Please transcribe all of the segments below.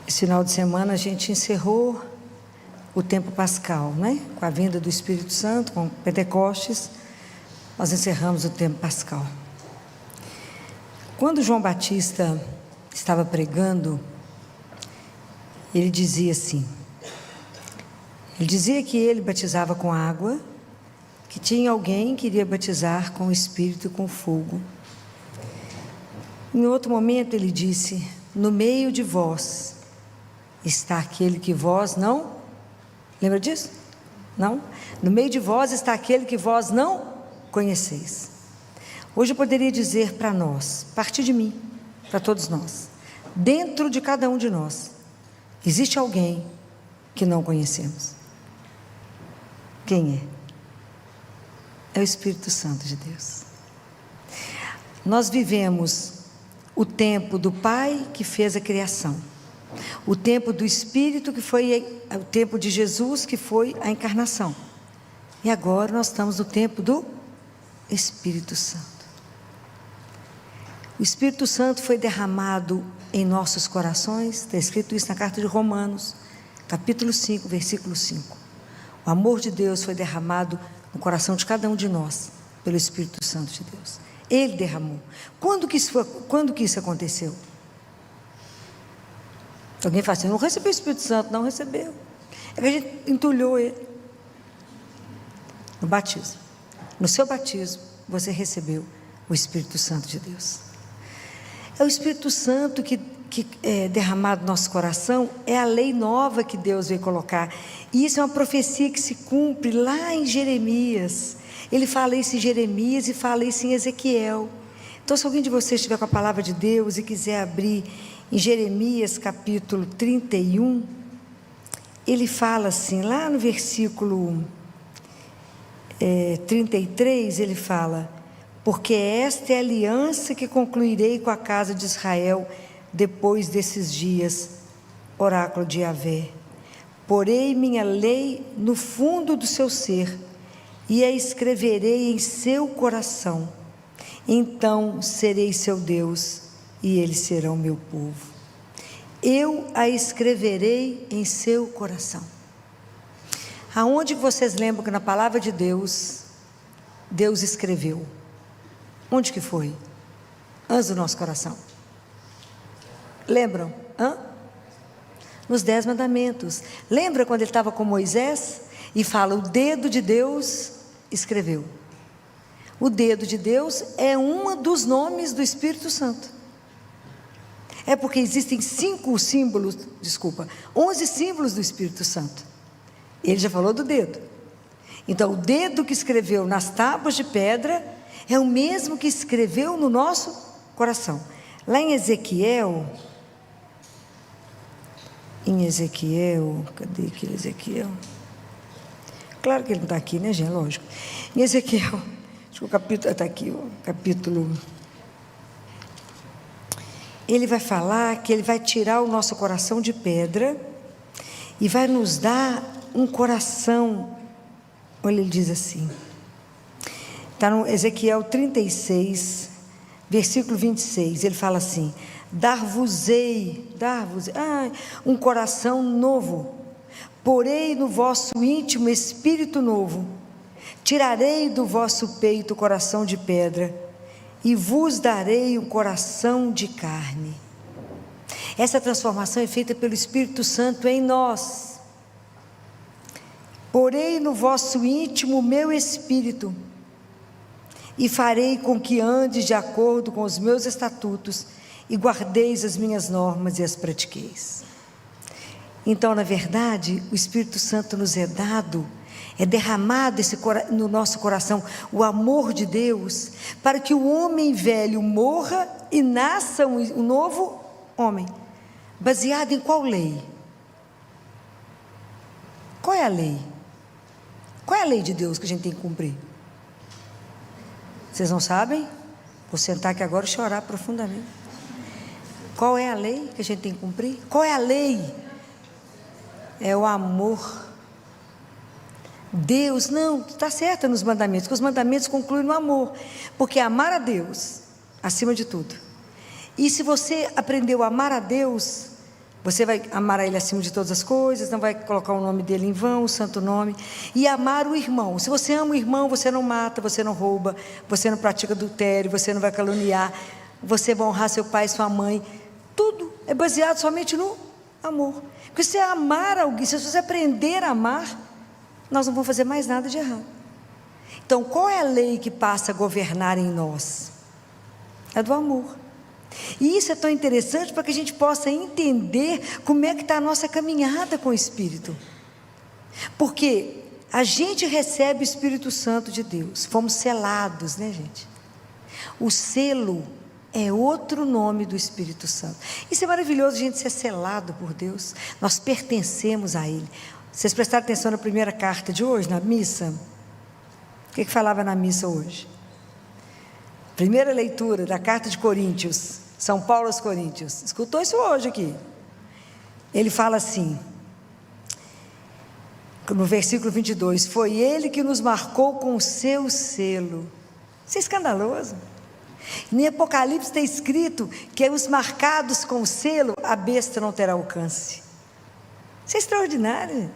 Esse final de semana a gente encerrou o tempo pascal, né? Com a vinda do Espírito Santo, com Pentecostes, nós encerramos o tempo pascal. Quando João Batista estava pregando, ele dizia assim, ele dizia que ele batizava com água, que tinha alguém que iria batizar com o Espírito e com fogo. Em outro momento ele disse, no meio de vós está aquele que vós não, lembra disso? Não? No meio de vós está aquele que vós não conheceis. Hoje eu poderia dizer para nós, a partir de mim, para todos nós, dentro de cada um de nós, existe alguém que não conhecemos. Quem é? É o Espírito Santo de Deus. Nós vivemos o tempo do Pai que fez a criação, o tempo do Espírito que foi o tempo de Jesus que foi a encarnação, e agora nós estamos no tempo do Espírito Santo. O Espírito Santo foi derramado em nossos corações, está escrito isso na carta de Romanos, capítulo 5, versículo 5. O amor de Deus foi derramado no coração de cada um de nós, pelo Espírito Santo de Deus. Ele derramou. Quando que isso aconteceu? Alguém fala assim, não recebeu o Espírito Santo. Não recebeu. É que a gente entulhou ele. No batismo. No seu batismo, você recebeu o Espírito Santo de Deus. É o Espírito Santo que é derramado no nosso coração, é a lei nova que Deus veio colocar. E isso é uma profecia que se cumpre lá em Jeremias. Ele fala isso em Jeremias e fala isso em Ezequiel. Então, se alguém de vocês estiver com a palavra de Deus e quiser abrir em Jeremias capítulo 31, ele fala assim, lá no versículo 33, ele fala, porque esta é a aliança que concluirei com a casa de Israel depois desses dias, oráculo de Yahvé. Porei minha lei no fundo do seu ser e a escreverei em seu coração. Então serei seu Deus e eles serão meu povo. Eu a escreverei em seu coração. Aonde vocês lembram que na palavra de Deus, Deus escreveu? Onde que foi? Antes do nosso coração. Lembram? Nos 10 mandamentos. Lembra quando ele estava com Moisés? E fala, o dedo de Deus escreveu. O dedo de Deus é um dos nomes do Espírito Santo. É porque existem 11 símbolos do Espírito Santo. Ele já falou do dedo. Então, o dedo que escreveu nas tábuas de pedra é o mesmo que escreveu no nosso coração. Lá em Ezequiel, cadê aquele Ezequiel? Claro que ele não está aqui, né, gente? Lógico. Em Ezequiel, acho que o capítulo, está aqui, o capítulo. Ele vai falar que ele vai tirar o nosso coração de pedra e vai nos dar um coração. Olha, ele diz assim, está no Ezequiel 36, versículo 26, ele fala assim, dar-vos-ei, um coração novo, porei no vosso íntimo espírito novo, tirarei do vosso peito o coração de pedra, e vos darei um coração de carne. Essa transformação é feita pelo Espírito Santo em nós. Porei no vosso íntimo o meu espírito, e farei com que andes de acordo com os meus estatutos, e guardeis as minhas normas e as pratiqueis. Então, na verdade, o Espírito Santo nos é dado, é derramado no nosso coração, o amor de Deus, para que o homem velho morra e nasça um novo homem. Baseado em qual lei? Qual é a lei? Qual é a lei de Deus que a gente tem que cumprir? Vocês não sabem? Vou sentar aqui agora e chorar profundamente. Qual é a lei que a gente tem que cumprir? Qual é a lei? É o amor. Deus, não, está certa nos mandamentos, porque os mandamentos concluem no amor, porque amar a Deus, acima de tudo. E se você aprendeu a amar a Deus, Você vai amar a Ele acima de todas as coisas, não vai colocar o nome dEle em vão, o santo nome, e amar o irmão. Se você ama o irmão, você não mata, você não rouba, você não pratica adultério, você não vai caluniar, você vai honrar seu pai e sua mãe. Tudo é baseado somente no amor. Porque se você amar alguém, se você aprender a amar, nós não vamos fazer mais nada de errado. Então, qual é a lei que passa a governar em nós? É do amor. E isso é tão interessante para que a gente possa entender como é que está a nossa caminhada com o Espírito. Porque a gente recebe o Espírito Santo de Deus, fomos selados, né, gente? O selo é outro nome do Espírito Santo. Isso é maravilhoso, a gente ser selado por Deus. Nós pertencemos a Ele. Vocês prestaram atenção na primeira carta de hoje, na missa? O que falava na missa hoje? Primeira leitura da carta de Coríntios, São Paulo aos Coríntios. Escutou isso hoje aqui? Ele fala assim, no versículo 22, foi Ele que nos marcou com o seu selo. Isso é escandaloso. No Apocalipse está escrito que os marcados com o selo, a besta não terá alcance. Isso é extraordinário.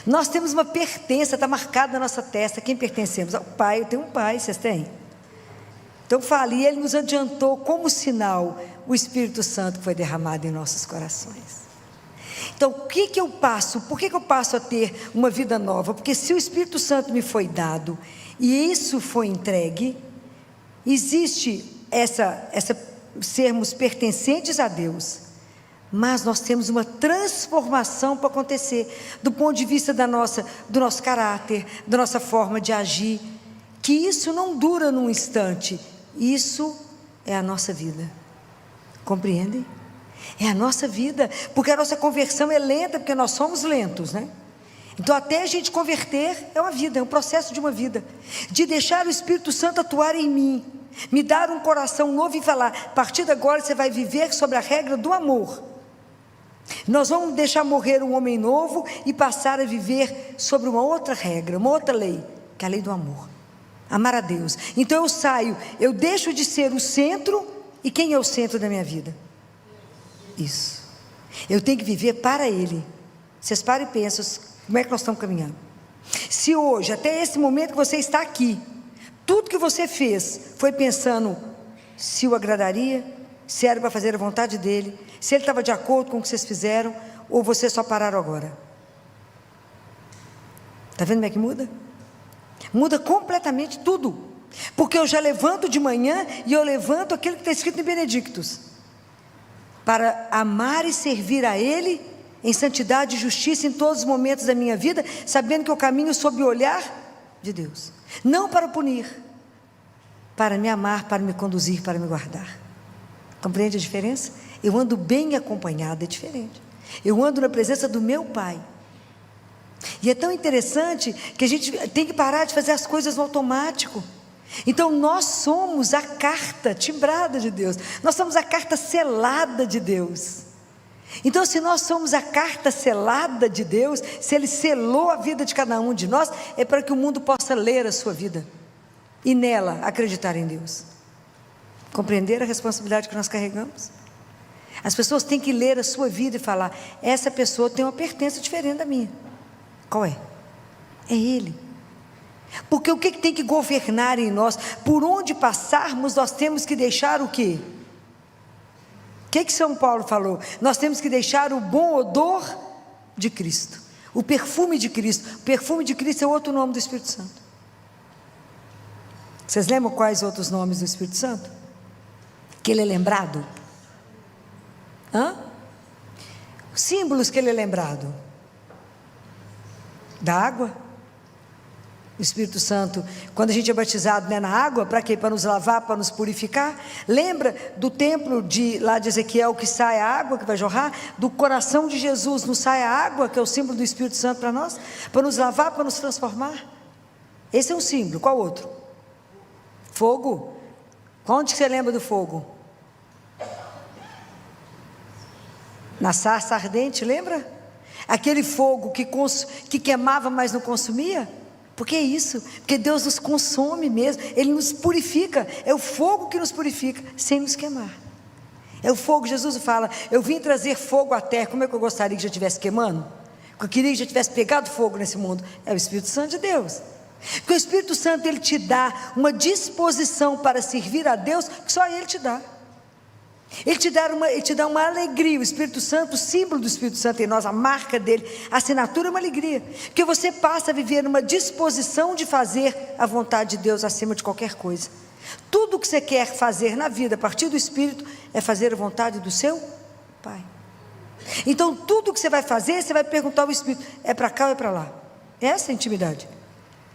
Nós temos uma pertença, está marcada na nossa testa. Quem pertencemos? Ao Pai. Eu tenho um Pai, vocês têm? Então fala, e Ele nos adiantou como sinal o Espírito Santo que foi derramado em nossos corações. Então o que eu passo? Por que eu passo a ter uma vida nova? Porque se o Espírito Santo me foi dado e isso foi entregue, existe sermos pertencentes a Deus, mas nós temos uma transformação para acontecer, do ponto de vista do nosso caráter, da nossa forma de agir, que isso não dura num instante, isso é a nossa vida, compreendem? É a nossa vida, porque a nossa conversão é lenta, porque nós somos lentos, né? Então até a gente converter é uma vida, é um processo de uma vida, de deixar o Espírito Santo atuar em mim, me dar um coração novo e falar, a partir de agora você vai viver sobre a regra do amor. Nós vamos deixar morrer um homem novo e passar a viver sobre uma outra regra, uma outra lei, que é a lei do amor, amar a Deus. Então eu deixo de ser o centro, e quem é o centro da minha vida? Isso, eu tenho que viver para Ele. Vocês param e pensam, como é que nós estamos caminhando? Se hoje, até esse momento que você está aqui, tudo que você fez foi pensando se o agradaria, se era para fazer a vontade dEle, se Ele estava de acordo com o que vocês fizeram, ou vocês só pararam agora? Está vendo como é que muda? Muda completamente tudo, porque eu já levanto de manhã e eu levanto aquilo que está escrito em Benedictus, para amar e servir a Ele em santidade e justiça em todos os momentos da minha vida, sabendo que eu caminho sob o olhar de Deus, não para punir, para me amar, para me conduzir, para me guardar. Compreende a diferença? Eu ando bem acompanhada, é diferente. Eu ando na presença do meu Pai. E é tão interessante que a gente tem que parar de fazer as coisas no automático. Então nós somos a carta timbrada de Deus, nós somos a carta selada de Deus. Então se nós somos a carta selada de Deus, se Ele selou a vida de cada um de nós, é para que o mundo possa ler a sua vida e nela acreditar em Deus. Compreender a responsabilidade que nós carregamos? As pessoas têm que ler a sua vida e falar, essa pessoa tem uma pertença diferente da minha. Qual é? É Ele. Porque o que tem que governar em nós? Por onde passarmos, nós temos que deixar o quê? O que São Paulo falou? Nós temos que deixar o bom odor de Cristo, o perfume de Cristo. O perfume de Cristo é outro nome do Espírito Santo. Vocês lembram quais outros nomes do Espírito Santo? Que ele é lembrado? Símbolos que ele é lembrado. Da água. O Espírito Santo, quando a gente é batizado, né, na água, para quê? Para nos lavar, para nos purificar. Lembra do templo lá de Ezequiel, que sai a água que vai jorrar? Do coração de Jesus nos sai a água, que é o símbolo do Espírito Santo para nós, para nos lavar, para nos transformar. Esse é um símbolo. Qual outro? Fogo. Onde você lembra do fogo? Na sarça ardente, lembra? Aquele fogo que queimava, mas não consumia. Por que isso? Porque Deus nos consome mesmo, Ele nos purifica, é o fogo que nos purifica, sem nos queimar. É o fogo. Jesus fala: eu vim trazer fogo à terra. Como é que eu gostaria que já estivesse queimando? Eu queria que já tivesse pegado fogo nesse mundo. É o Espírito Santo de Deus. Porque o Espírito Santo, ele te dá uma disposição para servir a Deus que só Ele te dá. Ele te dá uma alegria. O Espírito Santo, o símbolo do Espírito Santo em nós, a marca dele, a assinatura é uma alegria, porque você passa a viver uma disposição de fazer a vontade de Deus acima de qualquer coisa. Tudo o que você quer fazer na vida, a partir do Espírito, é fazer a vontade do seu Pai. Então tudo o que você vai fazer, você vai perguntar ao Espírito: é para cá ou é para lá? Essa é a intimidade.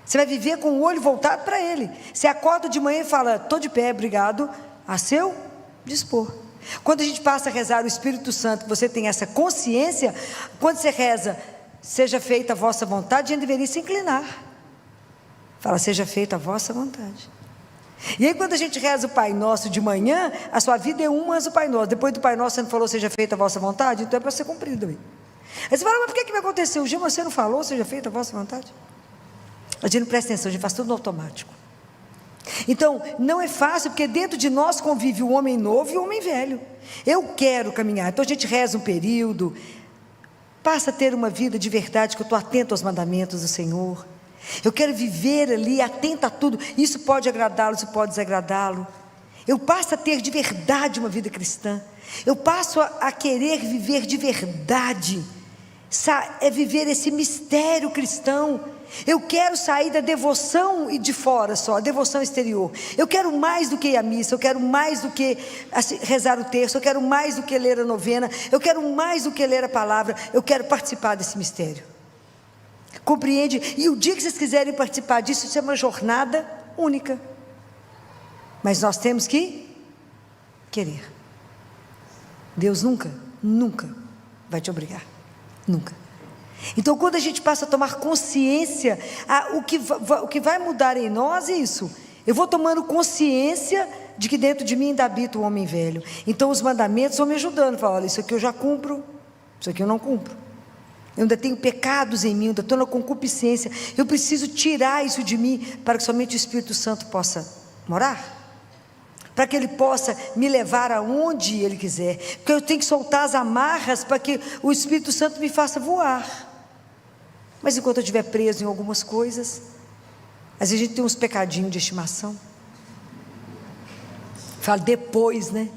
Você vai viver com o olho voltado para Ele. Você acorda de manhã e fala: estou de pé, obrigado, a seu dispor. Quando a gente passa a rezar o Espírito Santo, você tem essa consciência. Quando você reza: seja feita a vossa vontade, a gente deveria se inclinar. Fala: seja feita a vossa vontade. E aí quando a gente reza o Pai Nosso de manhã, a sua vida é uma, mas o Pai Nosso, depois do Pai Nosso você não falou: seja feita a vossa vontade, então é para ser cumprido. Aí você fala: mas por que me aconteceu? O dia você não falou: seja feita a vossa vontade? A gente não presta atenção, a gente faz tudo no automático. Então não é fácil, porque dentro de nós convive o homem novo e o homem velho. Eu quero caminhar, então a gente reza um período, passa a ter uma vida de verdade, que eu estou atento aos mandamentos do Senhor. Eu quero viver ali, atento a tudo. Isso pode agradá-lo, isso pode desagradá-lo. Eu passo a ter de verdade uma vida cristã. Eu passo a querer viver de verdade, é viver esse mistério cristão. Eu quero sair da devoção e de fora só, a devoção exterior. Eu quero mais do que ir à missa, eu quero mais do que rezar o terço, eu quero mais do que ler a novena, eu quero mais do que ler a palavra, eu quero participar desse mistério. Compreende? E o dia que vocês quiserem participar disso, isso é uma jornada única. Mas nós temos que querer. Deus nunca vai te obrigar. Nunca. Então quando a gente passa a tomar consciência, o que vai mudar em nós é isso. Eu vou tomando consciência de que dentro de mim ainda habita o homem velho. Então os mandamentos vão me ajudando. Falo: olha, isso aqui eu já cumpro, isso aqui eu não cumpro. Eu ainda tenho pecados em mim, eu ainda estou na concupiscência. Eu preciso tirar isso de mim, para que somente o Espírito Santo possa morar, para que Ele possa me levar aonde Ele quiser. Porque eu tenho que soltar as amarras, para que o Espírito Santo me faça voar. Mas enquanto eu estiver preso em algumas coisas, às vezes a gente tem uns pecadinhos de estimação. Fala: depois, né?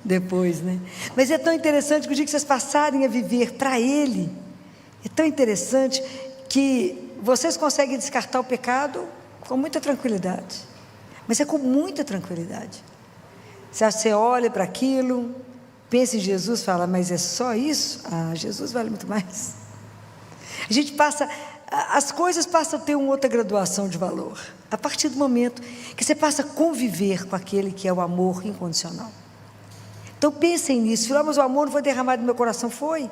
Depois, né? Mas é tão interessante que o dia que vocês passarem a viver para Ele, é tão interessante que vocês conseguem descartar o pecado com muita tranquilidade. Mas é com muita tranquilidade. Você olha para aquilo, pensa em Jesus, fala: mas é só isso? Ah, Jesus vale muito mais. A gente as coisas passam a ter uma outra graduação de valor, a partir do momento que você passa a conviver com aquele que é o amor incondicional. Então pensem nisso. Fala: mas o amor não foi derramado no meu coração? Foi.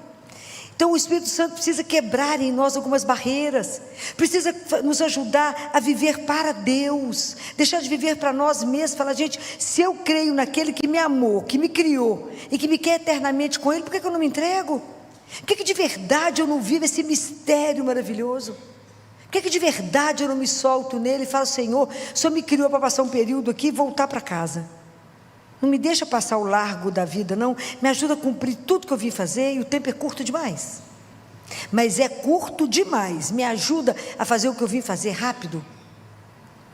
Então o Espírito Santo precisa quebrar em nós algumas barreiras, precisa nos ajudar a viver para Deus, deixar de viver para nós mesmos. Falar: gente, se eu creio naquele que me amou, que me criou e que me quer eternamente com Ele, por que eu não me entrego? Por que de verdade eu não vivo esse mistério maravilhoso? Por que de verdade eu não me solto nele e falo: Senhor, o Senhor me criou para passar um período aqui e voltar para casa. Não me deixa passar o largo da vida, não. Me ajuda a cumprir tudo que eu vim fazer, e o tempo é curto demais. Mas é curto demais. Me ajuda a fazer o que eu vim fazer rápido.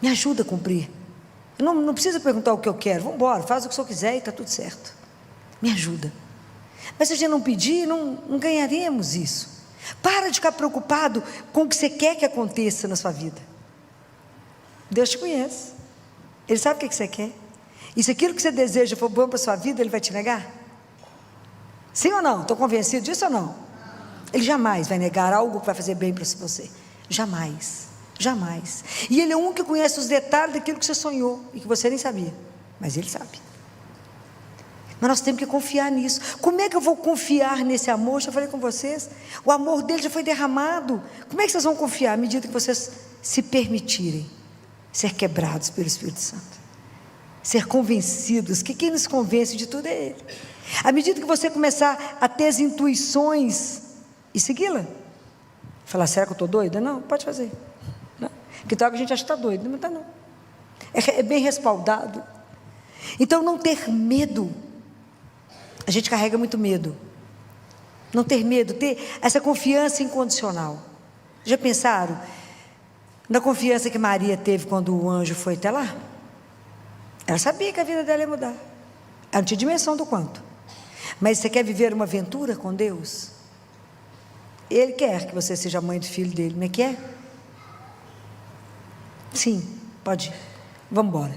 Me ajuda a cumprir. Não precisa perguntar o que eu quero. Vamos embora, faz o que o Senhor quiser e está tudo certo. Me ajuda. Mas se a gente não pedir, não ganharemos isso. Para de ficar preocupado com o que você quer que aconteça na sua vida. Deus te conhece. Ele sabe o que você quer. E se aquilo que você deseja for bom para a sua vida, Ele vai te negar? Sim ou não? Estou convencido disso ou não? Ele jamais vai negar algo que vai fazer bem para você. Jamais. Jamais. E Ele é um que conhece os detalhes daquilo que você sonhou e que você nem sabia. Mas Ele sabe. Mas nós temos que confiar nisso. Como é que eu vou confiar nesse amor? Já falei com vocês. O amor dele já foi derramado. Como é que vocês vão confiar? À medida que vocês se permitirem ser quebrados pelo Espírito Santo, ser convencidos, que quem nos convence de tudo é Ele. À medida que você começar a ter as intuições e segui-la, falar: será que eu estou doida? Não, pode fazer. Não. Porque tal que a gente acha que está doido, não está não. É bem respaldado. Então não ter medo A gente carrega muito medo. Não ter medo, ter essa confiança incondicional. Já pensaram na confiança que Maria teve quando o anjo foi até lá? Ela sabia que a vida dela ia mudar. Ela não tinha dimensão do quanto. Mas você quer viver uma aventura com Deus? Ele quer que você seja mãe do filho dele, não é que é? Sim, pode ir. Vamos embora.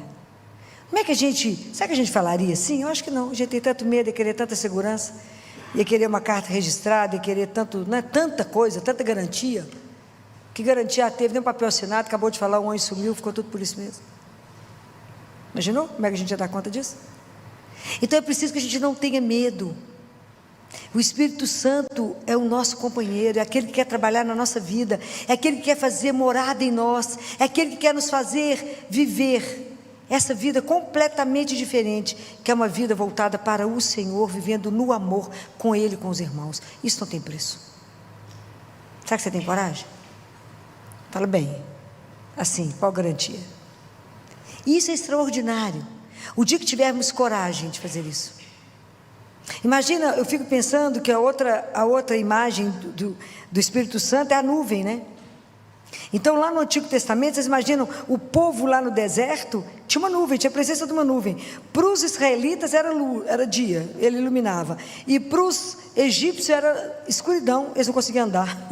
Como é que a gente, será que a gente falaria assim? Eu acho que não. A gente tem tanto medo, ia querer tanta segurança, ia querer uma carta registrada, ia querer tanto, não é, tanta coisa, tanta garantia. Que garantia teve? Nem um papel assinado, acabou de falar, o anjo sumiu, ficou tudo por isso mesmo. Imaginou como é que a gente ia dar conta disso? Então é preciso que a gente não tenha medo. O Espírito Santo é o nosso companheiro, é aquele que quer trabalhar na nossa vida, é aquele que quer fazer morada em nós, é aquele que quer nos fazer viver essa vida completamente diferente, que é uma vida voltada para o Senhor, vivendo no amor com Ele e com os irmãos. Isso não tem preço. Será que você tem coragem? Fala bem, assim, qual garantia? Isso é extraordinário. O dia que tivermos coragem de fazer isso. Imagina, eu fico pensando que a outra imagem do Espírito Santo é a nuvem, né? Então lá no Antigo Testamento, vocês imaginam, o povo lá no deserto, tinha uma nuvem, tinha a presença de uma nuvem. Para os israelitas era dia, ele iluminava. E para os egípcios era escuridão, eles não conseguiam andar.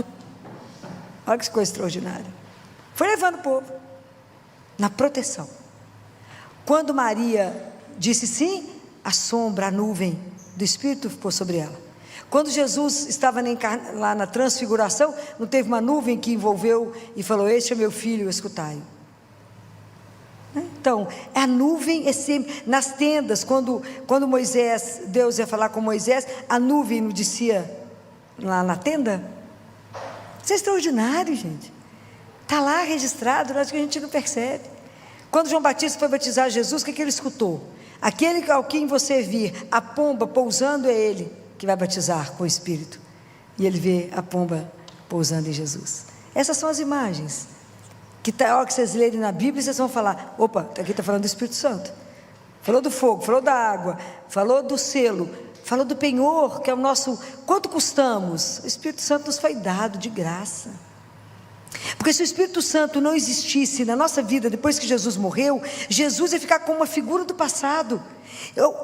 Olha que coisa extraordinária. Foi levando o povo na proteção. Quando Maria disse sim, a sombra, a nuvem do Espírito ficou sobre ela. Quando Jesus estava lá na transfiguração, não teve uma nuvem que envolveu e falou: este é meu filho, escutai-o. Então, a nuvem é sempre, nas tendas, quando Deus ia falar com Moisés, a nuvem não descia lá na tenda. Isso é extraordinário, gente. Está lá registrado, acho que a gente não percebe. Quando João Batista foi batizar Jesus, o que ele escutou? Aquele ao quem você vir a pomba pousando, é ele que vai batizar com o Espírito. E ele vê a pomba pousando em Jesus. Essas são as imagens que a hora que vocês lerem na Bíblia, vocês vão falar: opa, aqui está falando do Espírito Santo. Falou do fogo, falou da água, falou do selo, falou do penhor, que é o nosso. Quanto custamos? O Espírito Santo nos foi dado de graça. Porque se o Espírito Santo não existisse na nossa vida depois que Jesus morreu, Jesus ia ficar como uma figura do passado.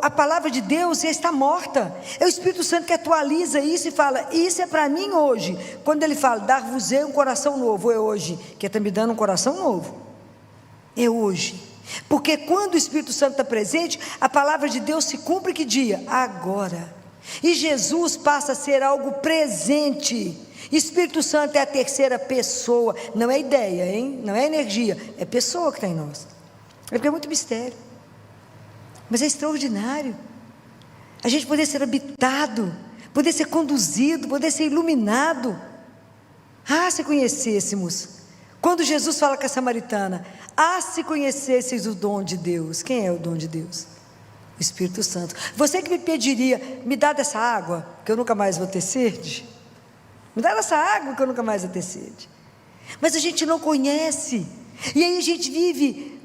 A palavra de Deus ia estar morta. É o Espírito Santo que atualiza isso e fala: isso é para mim hoje. Quando ele fala: dar-vos-ei um coração novo, é hoje, que está me dando um coração novo. É hoje. Porque quando o Espírito Santo está presente, a palavra de Deus se cumpre que dia? Agora. E Jesus passa a ser algo presente. Espírito Santo é a terceira pessoa, não é ideia, hein? Não é energia, é pessoa que está em nós. É porque é muito mistério, mas é extraordinário a gente poder ser habitado, poder ser conduzido, poder ser iluminado. Se conhecêssemos, quando Jesus fala com a samaritana, se conhecesseis o dom de Deus. Quem é o dom de Deus? O Espírito Santo. Você que me pediria: me dá dessa água, que eu nunca mais vou ter sede. Me dá essa água que eu nunca mais vou ter sede. Mas a gente não conhece. E aí a gente vive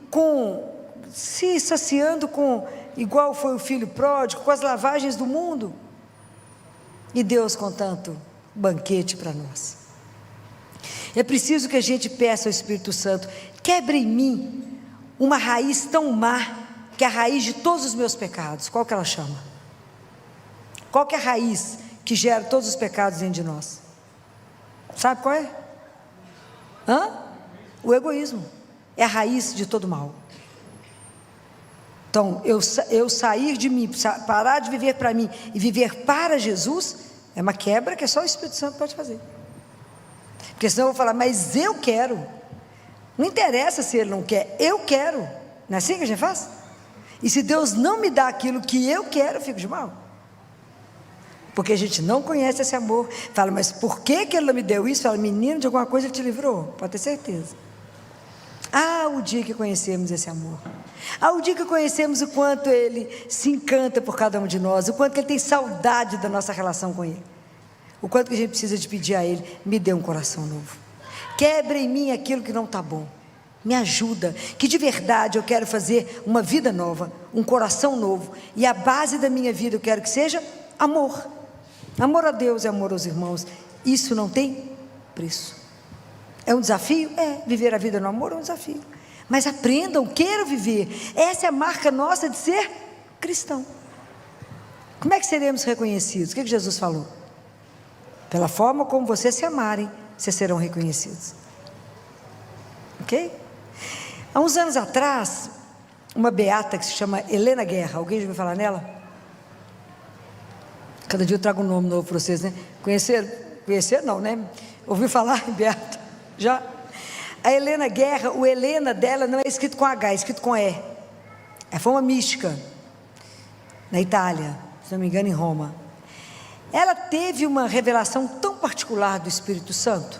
se saciando com, igual foi o filho pródigo, com as lavagens do mundo. E Deus com tanto banquete para nós. É preciso que a gente peça ao Espírito Santo: quebre em mim uma raiz tão má, que é a raiz de todos os meus pecados. Qual que ela chama? Qual que é a raiz que gera todos os pecados dentro de nós? Sabe qual é? O egoísmo. É a raiz de todo mal. Então, eu sair de mim, parar de viver para mim e viver para Jesus, é uma quebra que só o Espírito Santo pode fazer. Porque senão eu vou falar: mas eu quero. Não interessa se ele não quer, eu quero. Não é assim que a gente faz? E se Deus não me dá aquilo que eu quero, eu fico de mal. Porque a gente não conhece esse amor. Fala: mas por que ele não me deu isso? Fala: menino, de alguma coisa ele te livrou. Pode ter certeza. O dia que conhecemos esse amor. O dia que conhecemos o quanto ele se encanta por cada um de nós, o quanto ele tem saudade da nossa relação com ele, o quanto que a gente precisa de pedir a ele: me dê um coração novo. Quebre em mim aquilo que não está bom. Me ajuda, que de verdade eu quero fazer uma vida nova, um coração novo, e a base da minha vida eu quero que seja amor. Amor a Deus e amor aos irmãos. Isso não tem preço. É um desafio? Viver a vida no amor é um desafio. Mas aprendam, queiram viver. Essa é a marca nossa de ser cristão. Como é que seremos reconhecidos? O que Jesus falou? Pela forma como vocês se amarem, vocês serão reconhecidos. Ok? Há uns anos atrás, uma beata que se chama Helena Guerra, alguém já ouviu falar nela? Cada dia eu trago um nome novo para vocês, né? Conhecer não, né? Ouviu falar em beata? Já? A Helena Guerra, o Helena dela não é escrito com H, é escrito com E. Foi uma mística, na Itália, se não me engano, em Roma. Ela teve uma revelação tão particular do Espírito Santo.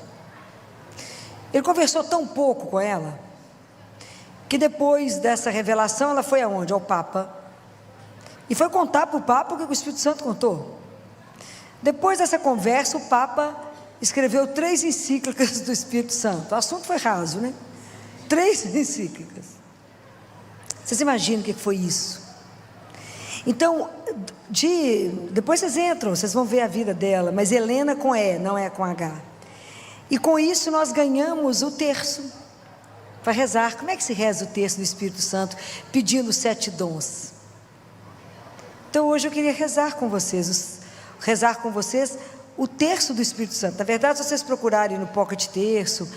Ele conversou tão pouco com ela, que depois dessa revelação, ela foi aonde? Ao Papa. E foi contar para o Papa o que o Espírito Santo contou. Depois dessa conversa, o Papa escreveu 3 encíclicas do Espírito Santo. O assunto foi raso, né? 3 encíclicas. Vocês imaginam o que foi isso? Então, depois vocês entram, vocês vão ver a vida dela, mas Helena com E, não é com H. E com isso nós ganhamos o terço, para rezar. Como é que se reza o terço do Espírito Santo? Pedindo os 7 dons. Então hoje eu queria rezar com vocês o terço do Espírito Santo. Na verdade, se vocês procurarem no Pocket Terço,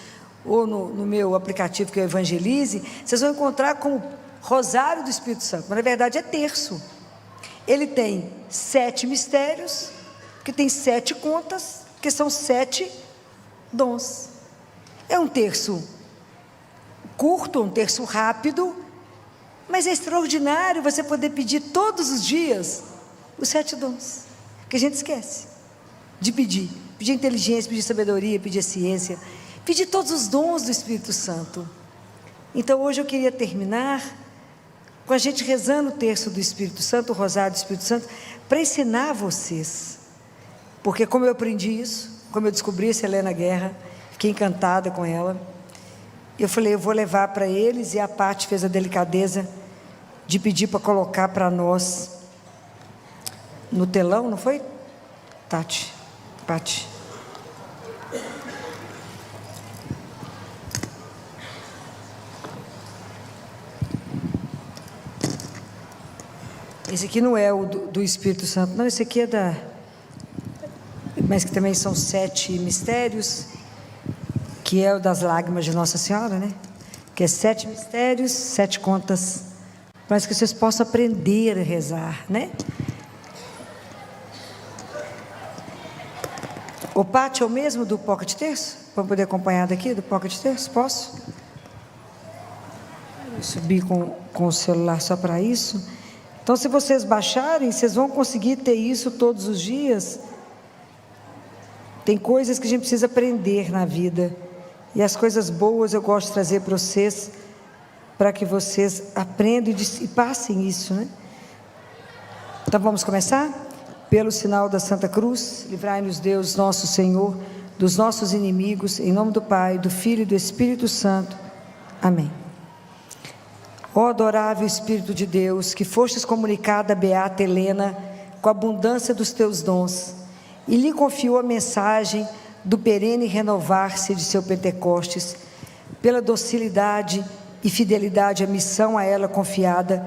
ou no meu aplicativo que é o Evangelize, vocês vão encontrar como Rosário do Espírito Santo, mas na verdade é terço. Ele tem 7 mistérios, que tem 7 contas, que são 7 dons. É um terço curto, um terço rápido, mas é extraordinário você poder pedir todos os dias os 7 dons, que a gente esquece de pedir. Pedir inteligência, pedir sabedoria, pedir ciência, pedir todos os dons do Espírito Santo. Então hoje eu queria terminar com a gente rezando o terço do Espírito Santo, o rosário do Espírito Santo, para ensinar vocês, porque como eu aprendi isso, como eu descobri essa Helena Guerra, fiquei encantada com ela. Eu falei, eu vou levar para eles, e a Paty fez a delicadeza de pedir para colocar para nós no telão, não foi, Paty? Esse aqui não é o do Espírito Santo, não, esse aqui é mas que também são 7 mistérios, que é o das lágrimas de Nossa Senhora, né? Que é 7 mistérios, 7 contas, mas que vocês possam aprender a rezar, né? O Paty é o mesmo do Pocket Terço? Para poder acompanhar daqui do Pocket Terço? Posso? Vou subir com o celular só para isso. Então, se vocês baixarem, vocês vão conseguir ter isso todos os dias. Tem coisas que a gente precisa aprender na vida, e as coisas boas eu gosto de trazer para vocês, para que vocês aprendam e passem isso, né? Então vamos começar? Pelo sinal da Santa Cruz, livrai-nos Deus nosso Senhor dos nossos inimigos, em nome do Pai, do Filho e do Espírito Santo. Amém. Ó adorável Espírito de Deus, que fostes comunicada a beata Helena com a abundância dos teus dons, e lhe confiou a mensagem do perene renovar-se de seu Pentecostes, pela docilidade e fidelidade à missão a ela confiada,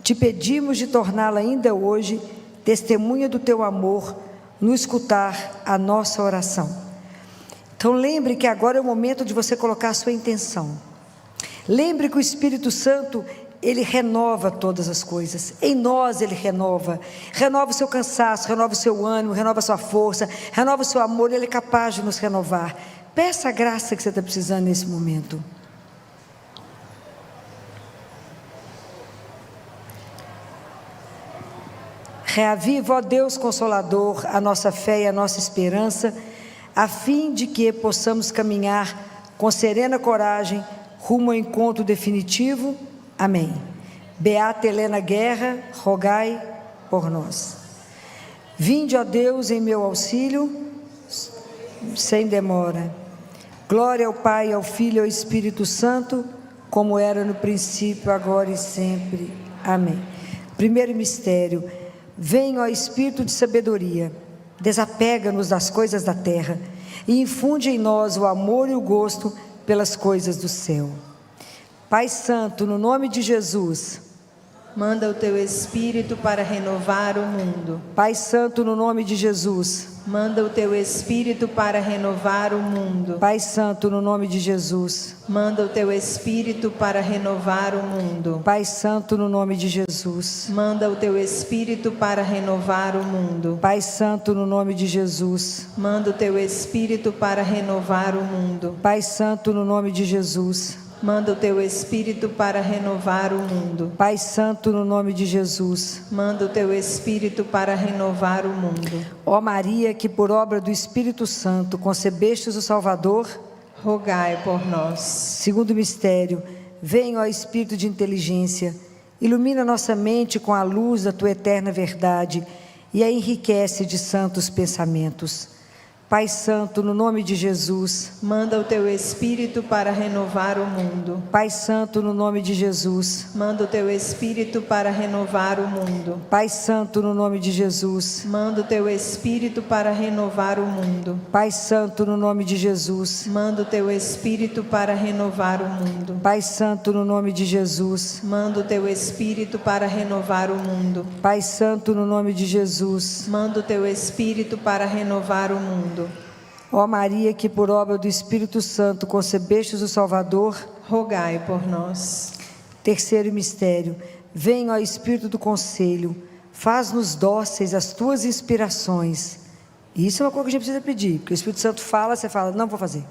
te pedimos de torná-la ainda hoje testemunha do teu amor, no escutar a nossa oração. Então lembre que agora é o momento de você colocar a sua intenção. Lembre que o Espírito Santo, ele renova todas as coisas. Em nós ele renova o seu cansaço, renova o seu ânimo, renova a sua força, renova o seu amor. Ele é capaz de nos renovar. Peça a graça que você está precisando nesse momento. Reaviva, ó Deus Consolador, a nossa fé e a nossa esperança, a fim de que possamos caminhar com serena coragem rumo ao encontro definitivo. Amém. Beata Helena Guerra, rogai por nós. Vinde, ó Deus, em meu auxílio, sem demora. Glória ao Pai, ao Filho e ao Espírito Santo, como era no princípio, agora e sempre. Amém. Primeiro mistério. Vem, ó Espírito de sabedoria, desapega-nos das coisas da terra e infunde em nós o amor e o gosto pelas coisas do céu. Pai Santo, no nome de Jesus, manda o teu Espírito para renovar o mundo. Pai Santo, no nome de Jesus, manda o teu Espírito para renovar o mundo. Pai Santo, no nome de Jesus, manda o teu Espírito para renovar o mundo. Pai Santo, no nome de Jesus, manda o teu Espírito para renovar o mundo. Pai Santo, no nome de Jesus, manda o teu Espírito para renovar o mundo. Pai Santo, no nome de Jesus, manda o teu Espírito para renovar o mundo. Pai Santo, no nome de Jesus, manda o teu Espírito para renovar o mundo. Ó Maria, que por obra do Espírito Santo concebestes o Salvador, rogai por nós. Segundo mistério, vem, ó Espírito de inteligência, ilumina nossa mente com a luz da tua eterna verdade e a enriquece de santos pensamentos. Pai Santo, no nome de Jesus, manda o teu Espírito para renovar o mundo. Pai Santo, no nome de Jesus, manda o teu Espírito para renovar o mundo. Pai Santo, no nome de Jesus, manda o teu Espírito para renovar o mundo. Pai Santo, no nome de Jesus, manda o teu Espírito para renovar o mundo. Pai Santo, no nome de Jesus, manda o teu Espírito para renovar o mundo. Pai Santo, no nome de Jesus, manda o teu Espírito para renovar o mundo. Ó Maria, que por obra do Espírito Santo concebestes o Salvador, rogai por nós. Terceiro mistério, vem, ó Espírito do conselho, faz-nos dóceis às tuas inspirações. Isso é uma coisa que a gente precisa pedir, porque o Espírito Santo fala, você fala, não vou fazer.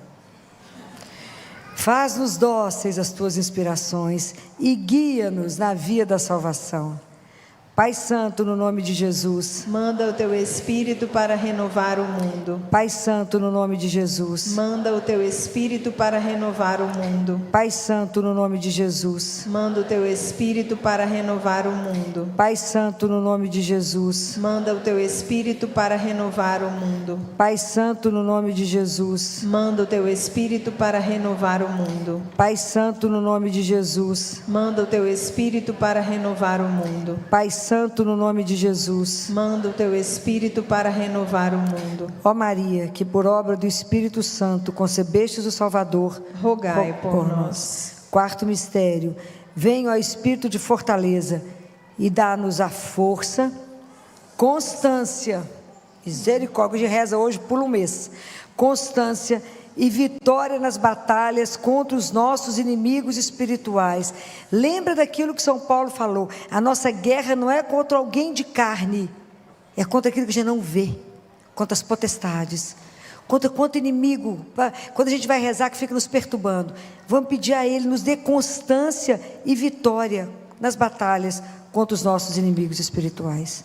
Faz-nos dóceis às tuas inspirações e guia-nos na via da salvação. Pai Santo, no nome de Jesus, manda o teu Espírito para renovar o mundo. Pai Santo, no nome de Jesus, manda o teu Espírito para renovar o mundo. Pai Santo, no nome de Jesus, manda o teu Espírito para renovar o mundo. Pai Santo, no nome de Jesus, manda o teu Espírito para renovar o mundo. Pai Santo, no nome de Jesus, manda o teu Espírito para renovar o mundo. Pai Santo, no nome de Jesus, manda o teu Espírito para renovar o mundo. Pai Santo, no nome de Jesus, manda o teu Espírito para renovar o mundo. Ó Maria, que por obra do Espírito Santo concebestes o Salvador, rogai por nós. Quarto mistério, vem, ó Espírito de fortaleza, e dá-nos a força, constância, misericórdia, de reza hoje, pula um mês, constância e vitória nas batalhas contra os nossos inimigos espirituais. Lembra daquilo que São Paulo falou, a nossa guerra não é contra alguém de carne, é contra aquilo que a gente não vê, contra as potestades, contra inimigo, quando a gente vai rezar que fica nos perturbando, vamos pedir a Ele, nos dê constância e vitória nas batalhas contra os nossos inimigos espirituais.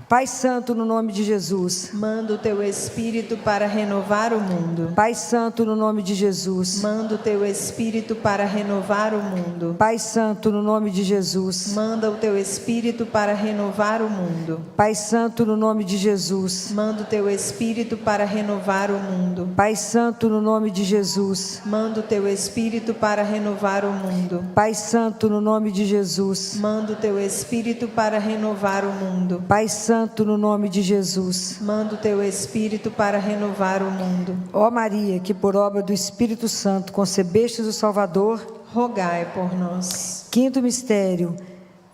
Pai Santo, no nome de Jesus, manda o teu Espírito para renovar o mundo. Pai Santo, no nome de Jesus, manda o teu Espírito para renovar o mundo. Pai Santo, no nome de Jesus, manda o teu Espírito para renovar o mundo. Pai Santo, no nome de Jesus, manda o teu Espírito para renovar o mundo. Pai Santo, no nome de Jesus, manda o teu Espírito para renovar o mundo. Pai Santo, no nome de Jesus, manda o teu Espírito para renovar o mundo. Pai Santo, no nome de Jesus, manda o teu Espírito para renovar o mundo. Ó Maria, que por obra do Espírito Santo concebestes o Salvador, rogai por nós. Quinto mistério,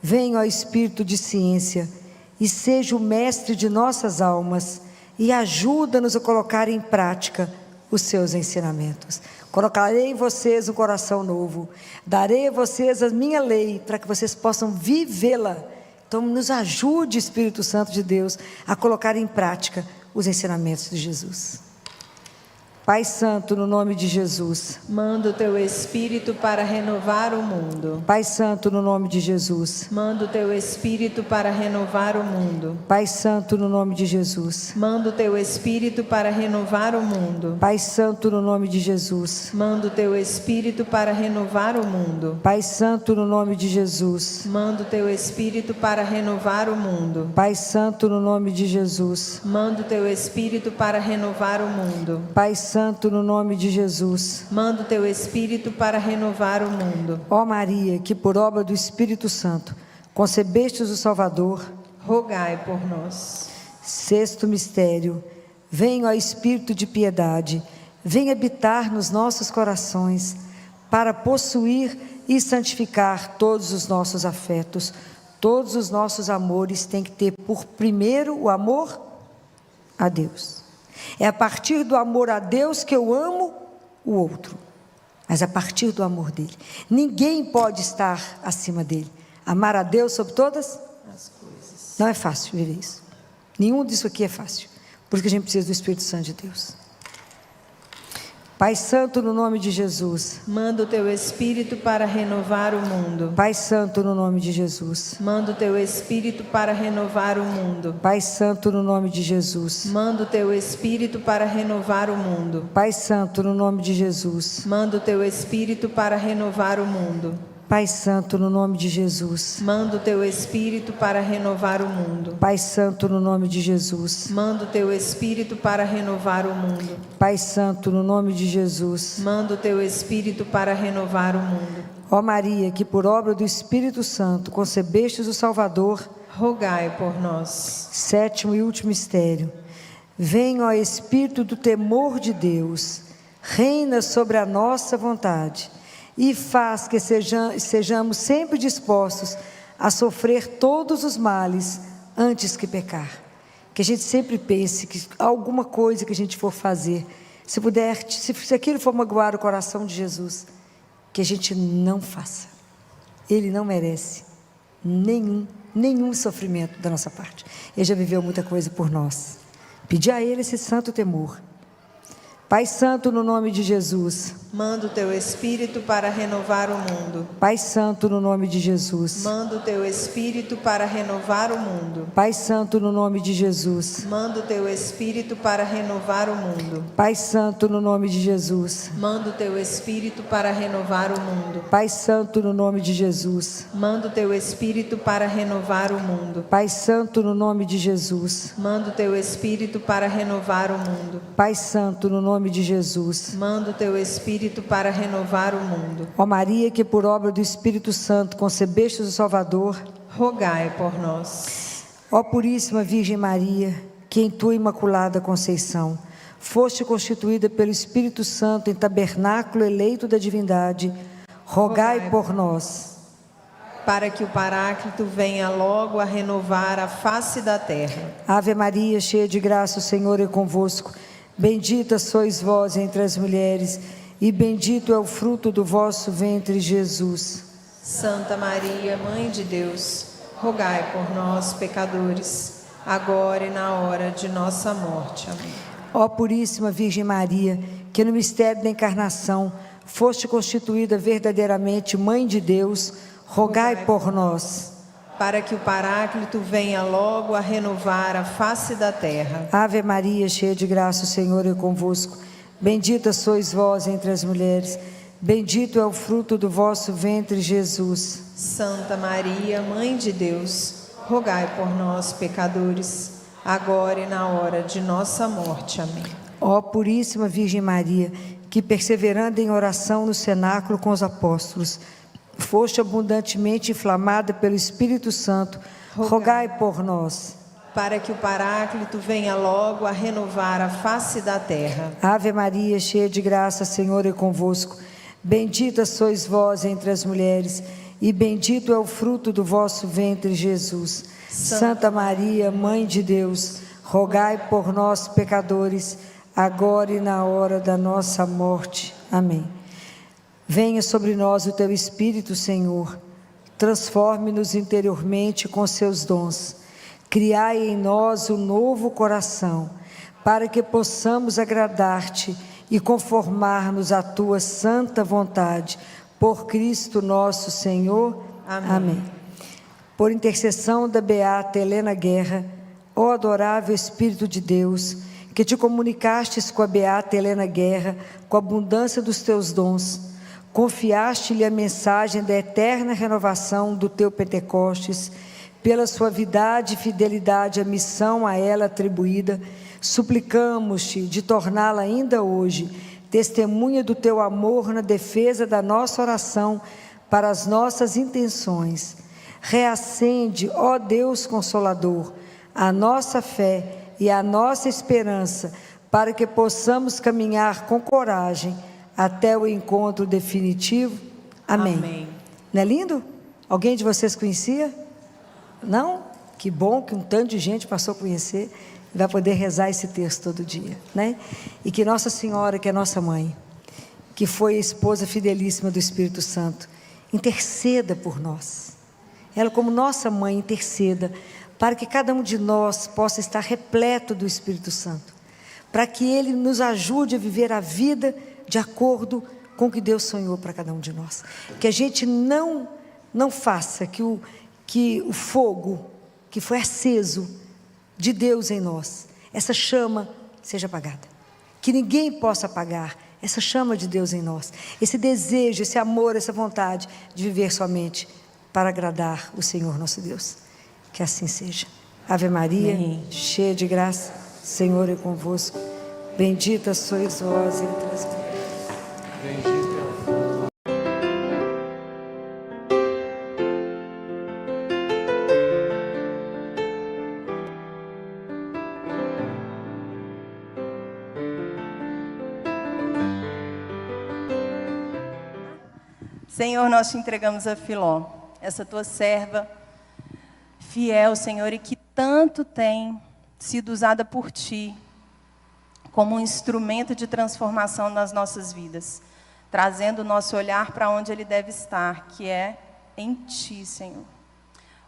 vem, ó Espírito de ciência, e seja o mestre de nossas almas, e ajuda-nos a colocar em prática os seus ensinamentos. Colocarei em vocês um coração novo, darei a vocês a minha lei, para que vocês possam vivê-la. Então nos ajude, Espírito Santo de Deus, a colocar em prática os ensinamentos de Jesus. Pai Santo, no nome de Jesus, manda o teu Espírito para renovar o mundo. Pai Santo, no nome de Jesus, manda o teu Espírito para renovar o mundo. Pai Santo, no nome de Jesus, manda o teu Espírito para renovar o mundo. Pai Santo, no nome de Jesus, manda o teu Espírito para renovar o mundo. Pai Santo, no nome de Jesus, manda o teu Espírito para renovar o mundo. Pai Santo, no nome de Jesus, manda o teu Espírito para renovar o mundo. Pai Santo, no nome de Jesus. Manda o teu Espírito para renovar o mundo. Ó Maria, que por obra do Espírito Santo concebestes o Salvador, Rogai por nós. Sexto mistério. Venha, ó Espírito de piedade, venha habitar nos nossos corações, para possuir e santificar todos os nossos afetos. Todos os nossos amores têm que ter por primeiro o amor a Deus. É a partir do amor a Deus que eu amo o outro, mas a partir do amor dele. Ninguém pode estar acima dele. Amar a Deus sobre todas As coisas. não é fácil viver isso. Nenhum disso aqui é fácil. Por isso que a gente precisa do Espírito Santo de Deus. Pai Santo, no nome de Jesus. Manda o teu Espírito para renovar o mundo. Pai Santo, no nome de Jesus. Manda o teu Espírito para renovar o mundo. Pai Santo, no nome de Jesus. Manda o teu Espírito para renovar o mundo. Pai Santo, no nome de Jesus. Manda o teu Espírito para renovar o mundo. Pai Santo, no nome de Jesus. Manda o teu Espírito para renovar o mundo. Pai Santo, no nome de Jesus. Manda o teu Espírito para renovar o mundo. Pai Santo, no nome de Jesus. Manda o teu Espírito para renovar o mundo. Ó Maria, que por obra do Espírito Santo concebestes o Salvador, Rogai por nós. sétimo e último mistério. Venha, ó Espírito do temor de Deus, reina sobre a nossa vontade e faz que sejamos sempre dispostos a sofrer todos os males antes que pecar. Que a gente sempre pense que alguma coisa que a gente for fazer, se puder, se aquilo for magoar o coração de Jesus, que a gente não faça. Ele não merece nenhum sofrimento da nossa parte. Ele já viveu muita coisa por nós. Pedir a Ele esse santo temor. Pai Santo, no nome de Jesus. Manda o teu Espírito para renovar o mundo. Pai Santo, no nome de Jesus. Manda o teu Espírito para renovar o mundo. Pai Santo, no nome de Jesus. Manda o teu Espírito para renovar o mundo. Pai Santo, no nome de Jesus. Manda o teu Espírito para renovar o mundo. Pai Santo, no nome de Jesus. Manda o teu Espírito para renovar o mundo. Pai Santo, no nome de Jesus. Manda o teu Espírito para renovar o mundo. Pai Santo, no nome de Jesus. Manda o teu Espírito para renovar o mundo. Ó Maria, que por obra do Espírito Santo concebestes o Salvador, Rogai por nós. ó Puríssima Virgem Maria, que em tua Imaculada Conceição foste constituída pelo Espírito Santo em tabernáculo eleito da divindade, rogai por nós. Para que o Paráclito venha logo a renovar a face da terra. Ave Maria, cheia de graça, o Senhor é convosco. Bendita sois vós entre as mulheres, e bendito é o fruto do vosso ventre, Jesus. Santa Maria, Mãe de Deus, rogai por nós, pecadores, agora e na hora de nossa morte. Amém. Ó Puríssima Virgem Maria, que no mistério da encarnação foste constituída verdadeiramente Mãe de Deus, rogai por nós. Para que o Paráclito venha logo a renovar a face da terra. Ave Maria, cheia de graça, o Senhor é convosco. Bendita sois vós entre as mulheres, bendito é o fruto do vosso ventre, Jesus. Santa Maria, Mãe de Deus, rogai por nós, pecadores, agora e na hora de nossa morte. Amém. Ó Puríssima Virgem Maria, que perseverando em oração no cenáculo com os apóstolos, foste abundantemente inflamada pelo Espírito Santo, rogai por nós. Para que o Paráclito venha logo a renovar a face da terra. Ave Maria, cheia de graça, o Senhor é convosco. Bendita sois vós entre as mulheres, e bendito é o fruto do vosso ventre, Jesus. Santa Maria, Mãe de Deus, rogai por nós, pecadores, agora e na hora da nossa morte. Amém. Venha sobre nós o teu Espírito, Senhor, transforme-nos interiormente com seus dons, criai em nós um novo coração, para que possamos agradar-te e conformar-nos à tua santa vontade, por Cristo nosso Senhor. Amém. Amém. Por intercessão da beata Helena Guerra, ó adorável Espírito de Deus, que te comunicastes com a beata Helena Guerra, com a abundância dos teus dons, confiaste-lhe a mensagem da eterna renovação do teu Pentecostes, pela suavidade e fidelidade à missão a ela atribuída, suplicamos-te de torná-la ainda hoje testemunha do teu amor na defesa da nossa oração para as nossas intenções. Reacende, ó Deus Consolador, a nossa fé e a nossa esperança, para que possamos caminhar com coragem até o encontro definitivo. Amém. Amém. Não é lindo? Alguém de vocês conhecia? Não? Que bom que um tanto de gente passou a conhecer e vai poder rezar esse texto todo dia, né? E que Nossa Senhora, que é nossa mãe, que foi a esposa fidelíssima do Espírito Santo, interceda por nós. Ela, como nossa mãe, interceda para que cada um de nós possa estar repleto do Espírito Santo, para que Ele nos ajude a viver a vida de acordo com o que Deus sonhou para cada um de nós. Que a gente não faça que o fogo que foi aceso de Deus em nós, essa chama seja apagada. Que ninguém possa apagar essa chama de Deus em nós, esse desejo, esse amor, essa vontade de viver somente para agradar o Senhor nosso Deus. Que assim seja. Ave Maria, Amém. cheia de graça, o Senhor é convosco. Bendita sois vós entre as mulheres. Senhor, nós te entregamos a Filó, essa tua serva fiel, Senhor, e que tanto tem sido usada por ti como um instrumento de transformação nas nossas vidas, trazendo o nosso olhar para onde ele deve estar, que é em ti, Senhor.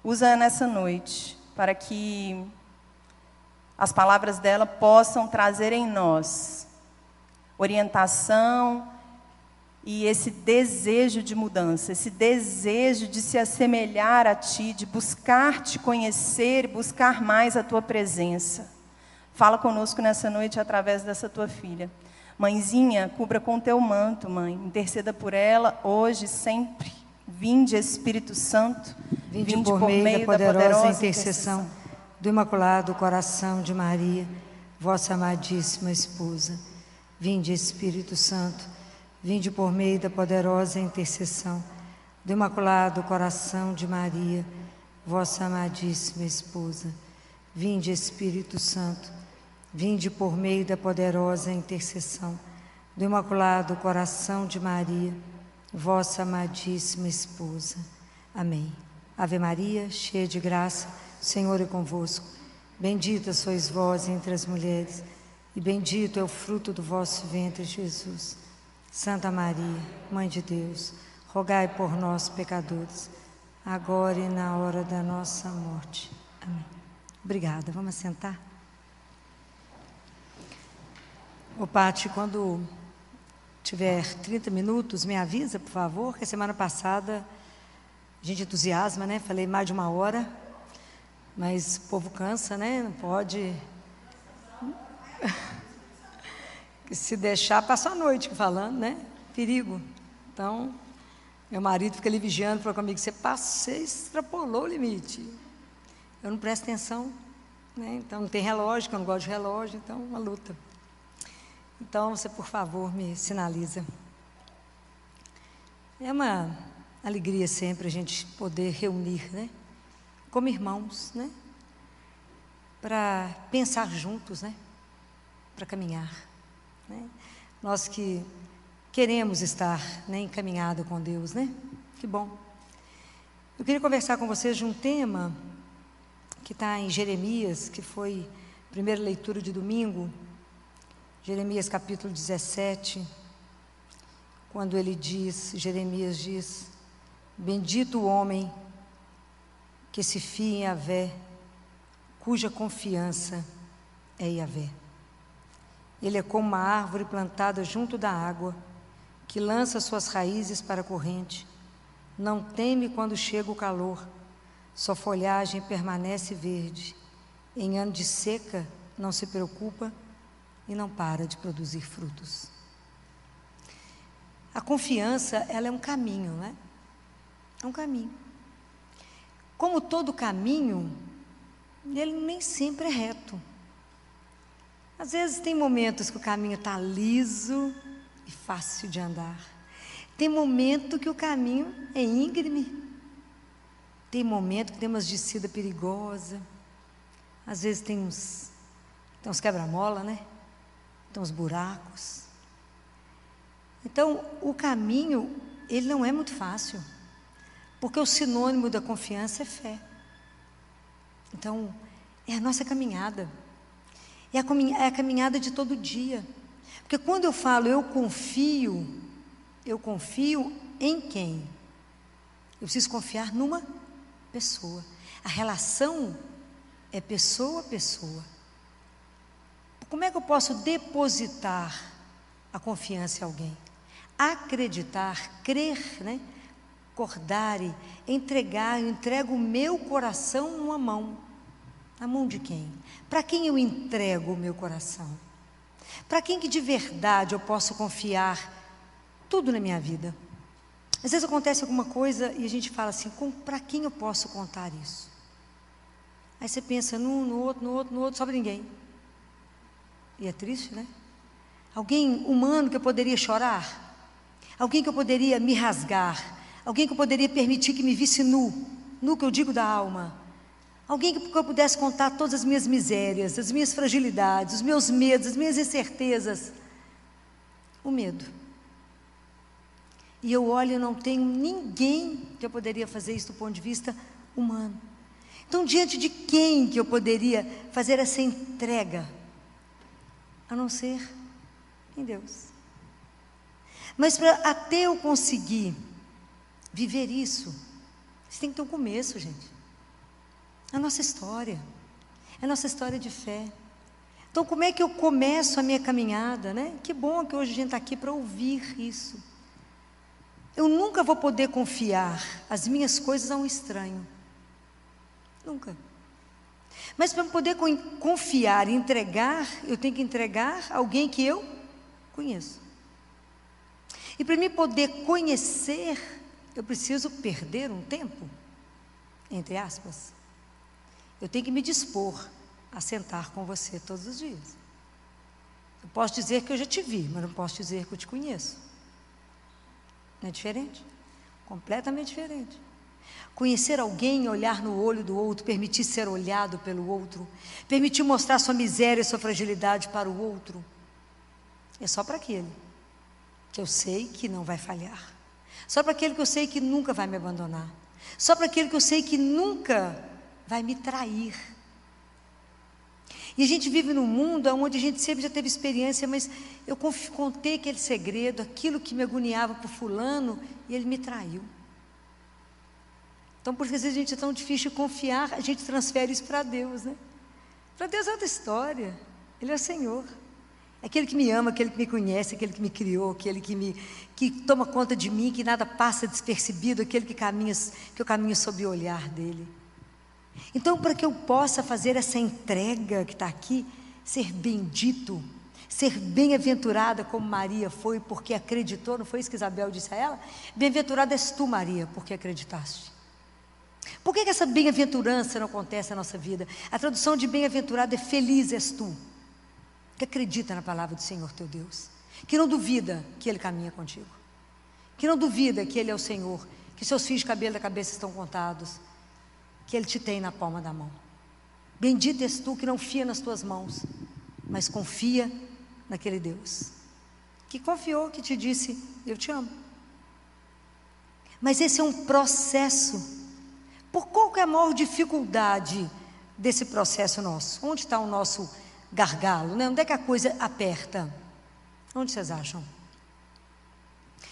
Usa nessa noite para que as palavras dela possam trazer em nós orientação e esse desejo de mudança, esse desejo de se assemelhar a ti, de buscar te conhecer e buscar mais a tua presença. Fala conosco nessa noite através dessa tua filha. Mãezinha, cubra com teu manto, mãe. Interceda por ela hoje, sempre. Vinde, Espírito Santo. Vinde por meio da poderosa intercessão do Imaculado Coração de Maria, vossa amadíssima esposa. Vinde, Espírito Santo. Vinde por meio da poderosa intercessão do Imaculado Coração de Maria, vossa amadíssima esposa. Vinde, Espírito Santo. Vinde por meio da poderosa intercessão do Imaculado Coração de Maria, vossa amadíssima esposa. Amém. Ave Maria, cheia de graça, o Senhor é convosco. Bendita sois vós entre as mulheres, e bendito é o fruto do vosso ventre, Jesus. Santa Maria, Mãe de Deus, rogai por nós, pecadores, agora e na hora da nossa morte. Amém. Obrigada. Vamos sentar? Ô, Pati, quando tiver 30 minutos, me avisa, por favor, que a semana passada a gente entusiasma, né? Falei mais de 1 hora, mas o povo cansa, né? Não pode... Se deixar, passa a noite falando, né? Perigo. Então, meu marido fica ali vigiando, falou comigo, você extrapolou o limite. Eu não presto atenção, né? Então, não tem relógio, que eu não gosto de relógio, então, uma luta. Então, você, por favor, me sinaliza. É uma alegria sempre a gente poder reunir, né? Como irmãos, né? Para pensar juntos, né? Para caminhar. Né? Nós que queremos estar, né, encaminhado com Deus, né? Que bom. Eu queria conversar com vocês de um tema que está em Jeremias, que foi a primeira leitura de domingo, Jeremias capítulo 17, quando ele diz, Jeremias diz, bendito o homem que se fia em Yahvé, cuja confiança é Yahvé. Ele é como uma árvore plantada junto da água, que lança suas raízes para a corrente. Não teme quando chega o calor, sua folhagem permanece verde. Em ano de seca, não se preocupa e não para de produzir frutos. A confiança, ela é um caminho, né? É um caminho. Como todo caminho, ele nem sempre é reto. Às vezes tem momentos que o caminho está liso e fácil de andar. Tem momento que o caminho é íngreme. Tem momento que tem umas descidas perigosas. Às vezes tem uns quebra-mola, né? Tem uns buracos. Então, o caminho, ele não é muito fácil. Porque o sinônimo da confiança é fé. Então, é a nossa caminhada. É a caminhada de todo dia. Porque quando eu falo eu confio em quem? Eu preciso confiar numa pessoa. A relação é pessoa a pessoa. Como é que eu posso depositar a confiança em alguém? Acreditar, crer, né? Acordare, entregar, eu entrego o meu coração numa mão. Na mão de quem? Para quem eu entrego o meu coração? Para quem que de verdade eu posso confiar tudo na minha vida? Às vezes acontece alguma coisa e a gente fala assim, para quem eu posso contar isso? Aí você pensa no outro, sobra ninguém. E é triste, né? Alguém humano que eu poderia chorar? Alguém que eu poderia me rasgar? Alguém que eu poderia permitir que me visse nu que eu digo da alma? Alguém que eu pudesse contar todas as minhas misérias, as minhas fragilidades, os meus medos, as minhas incertezas. O medo. E eu olho e não tenho ninguém que eu poderia fazer isso do ponto de vista humano. Então, diante de quem que eu poderia fazer essa entrega? A não ser em Deus. Mas até eu conseguir viver isso, você tem que ter um começo, gente. É a nossa história. É a nossa história de fé. Então, como é que eu começo a minha caminhada, né? Que bom que hoje a gente está aqui para ouvir isso. Eu nunca vou poder confiar as minhas coisas a um estranho. Nunca. Mas para poder confiar e entregar, eu tenho que entregar a alguém que eu conheço. E para mim poder conhecer, eu preciso perder um tempo, entre aspas. Eu tenho que me dispor a sentar com você todos os dias. Eu posso dizer que eu já te vi, mas não posso dizer que eu te conheço. Não é diferente? Completamente diferente. Conhecer alguém, olhar no olho do outro, permitir ser olhado pelo outro, permitir mostrar sua miséria e sua fragilidade para o outro, é só para aquele que eu sei que não vai falhar, só para aquele que eu sei que nunca vai me abandonar, só para aquele que eu sei que nunca vai me trair. E a gente vive num mundo onde a gente sempre já teve experiência, mas eu contei aquele segredo, aquilo que me agoniava por fulano, e ele me traiu. Então, porque às vezes a gente é tão difícil de confiar, a gente transfere isso para Deus, né? Para Deus é outra história. Ele é o Senhor. É aquele que me ama, aquele que me conhece, aquele que me criou, aquele que toma conta de mim, que nada passa despercebido, aquele que eu caminho sob o olhar dele. Então, para que eu possa fazer essa entrega que está aqui, ser bendito, ser bem-aventurada como Maria foi, porque acreditou, não foi isso que Isabel disse a ela? Bem-aventurada és tu, Maria, porque acreditaste. Por que essa bem-aventurança não acontece na nossa vida? A tradução de bem-aventurado é feliz és tu, que acredita na palavra do Senhor teu Deus, que não duvida que Ele caminha contigo, que não duvida que Ele é o Senhor, que seus fios de cabelo da cabeça estão contados, que Ele te tem na palma da mão. Bendito és tu que não fia nas tuas mãos, mas confia naquele Deus que confiou, que te disse, eu te amo. Mas esse é um processo. Por qual que é a maior dificuldade desse processo nosso? Onde está o nosso gargalo, né? Onde é que a coisa aperta? Onde vocês acham?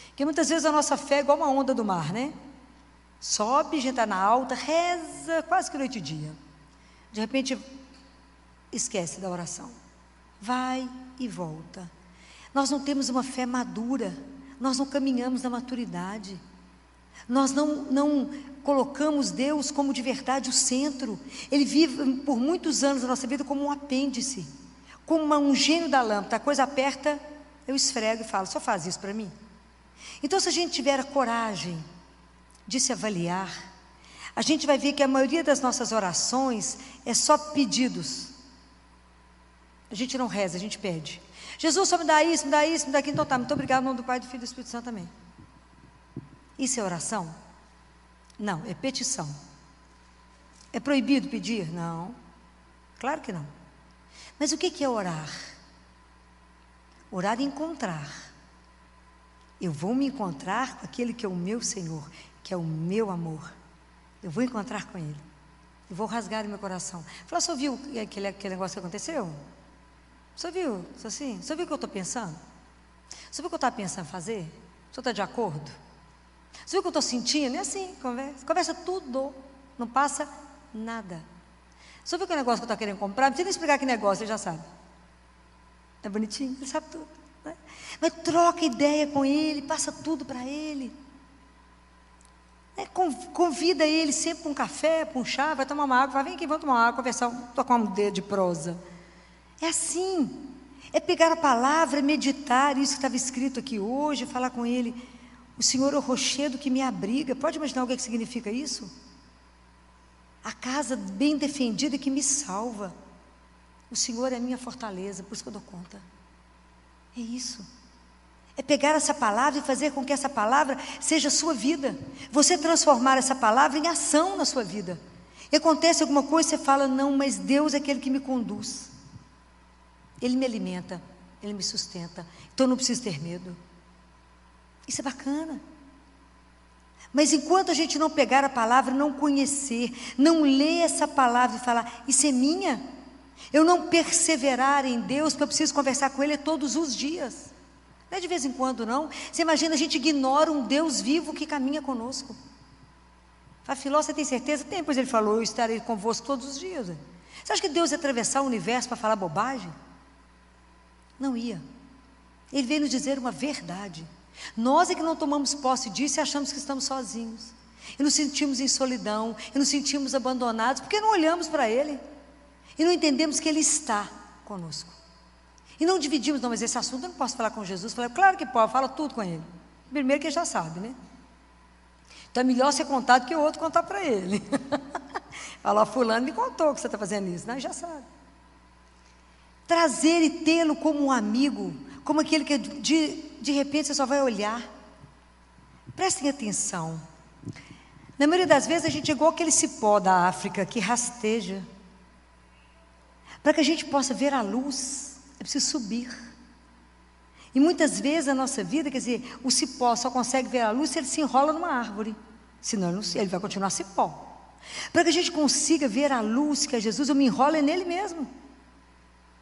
Porque muitas vezes a nossa fé é igual uma onda do mar, né? Sobe, a gente está na alta, reza quase que noite e dia. De repente, esquece da oração. Vai e volta. Nós não temos uma fé madura. Nós não caminhamos na maturidade. Nós não colocamos Deus como de verdade o centro. Ele vive por muitos anos da nossa vida como um apêndice, como um gênio da lâmpada. A coisa aperta, eu esfrego e falo, só faz isso para mim. Então, se a gente tiver a coragem de se avaliar, a gente vai ver que a maioria das nossas orações é só pedidos. A gente não reza, a gente pede. Jesus, só me dá isso, me dá isso, me dá aquilo. Então tá, muito obrigado, em nome do Pai, do Filho e do Espírito Santo também. Isso é oração? Não, é petição. É proibido pedir? Não, claro que não. Mas o que é orar? Orar é encontrar. Eu vou me encontrar com aquele que é o meu Senhor, que é o meu amor. Eu vou encontrar com Ele. Eu vou rasgar o meu coração. Fala, só viu aquele negócio que aconteceu? Só viu? Assim? Só viu o que eu estou pensando? Só viu o que eu estava pensando em fazer? O senhor está de acordo? Só viu o que eu estou sentindo? É assim, conversa. Conversa tudo. Não passa nada. Só viu aquele negócio que eu estou querendo comprar? Não precisa nem explicar que negócio, ele já sabe. É bonitinho, ele sabe tudo. Né? Mas troca ideia com ele, passa tudo para ele. Convida ele sempre para um café, para um chá, vai tomar uma água, vai, vem aqui, vamos tomar uma água, conversar, tocar um dedo de prosa. É assim, é pegar a palavra, meditar, isso que estava escrito aqui hoje, falar com ele, o Senhor é o rochedo que me abriga. Pode imaginar o que significa isso? A casa bem defendida que me salva. O Senhor é a minha fortaleza, por isso que eu dou conta. É isso. É pegar essa palavra e fazer com que essa palavra seja a sua vida. Você transformar essa palavra em ação na sua vida. E acontece alguma coisa, você fala, não, mas Deus é aquele que me conduz. Ele me alimenta, Ele me sustenta. Então eu não preciso ter medo. Isso é bacana. Mas enquanto a gente não pegar a palavra, não conhecer, não ler essa palavra e falar, isso é minha. Eu não perseverar em Deus, porque eu preciso conversar com Ele todos os dias. Não é de vez em quando, não. Você imagina, a gente ignora um Deus vivo que caminha conosco. Fala, Filó, você tem certeza? Tem, pois ele falou, eu estarei convosco todos os dias. Você acha que Deus ia atravessar o universo para falar bobagem? Não ia. Ele veio nos dizer uma verdade. Nós é que não tomamos posse disso e achamos que estamos sozinhos. E nos sentimos em solidão, e nos sentimos abandonados, porque não olhamos para Ele. E não entendemos que Ele está conosco. E não dividimos, não, mas esse assunto eu não posso falar com Jesus. Falei, claro que pode, fala tudo com Ele. Primeiro que Ele já sabe, né? Então é melhor ser contado que o outro contar para Ele. Fala, fulano me contou que você está fazendo isso. Não, já sabe. Trazer e tê-lo como um amigo, como aquele que de repente você só vai olhar. Prestem atenção. Na maioria das vezes a gente é igual aquele cipó da África que rasteja. Para que a gente possa ver a luz, é preciso subir. E muitas vezes na nossa vida, quer dizer, o cipó só consegue ver a luz se ele se enrola numa árvore. Senão ele vai continuar cipó. Para que a gente consiga ver a luz que é Jesus, eu me enrolo nele mesmo.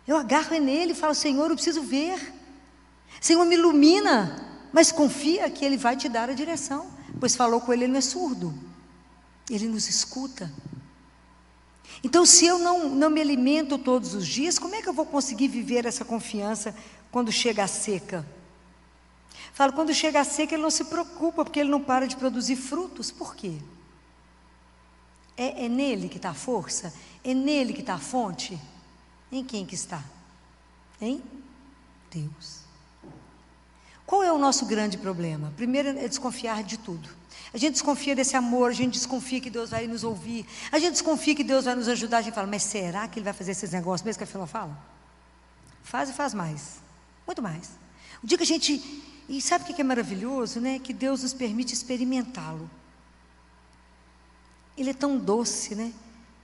Eu agarro nele e falo, Senhor, eu preciso ver. Senhor, me ilumina. Mas confia que Ele vai te dar a direção. Pois falou com Ele, Ele não é surdo. Ele nos escuta. Então, se eu não me alimento todos os dias, como é que eu vou conseguir viver essa confiança quando chega a seca? Falo, quando chega a seca, Ele não se preocupa, porque Ele não para de produzir frutos. Por quê? É nele que está a força? É nele que está a fonte? Em quem que está? Em Deus. Qual é o nosso grande problema? Primeiro é desconfiar de tudo. A gente desconfia desse amor, a gente desconfia que Deus vai nos ouvir, a gente desconfia que Deus vai nos ajudar, a gente fala, mas será que Ele vai fazer esses negócios mesmo que a Filó fala? Faz e faz mais, muito mais. O dia que a gente, e sabe o que é maravilhoso, né? Que Deus nos permite experimentá-lo. Ele é tão doce, né?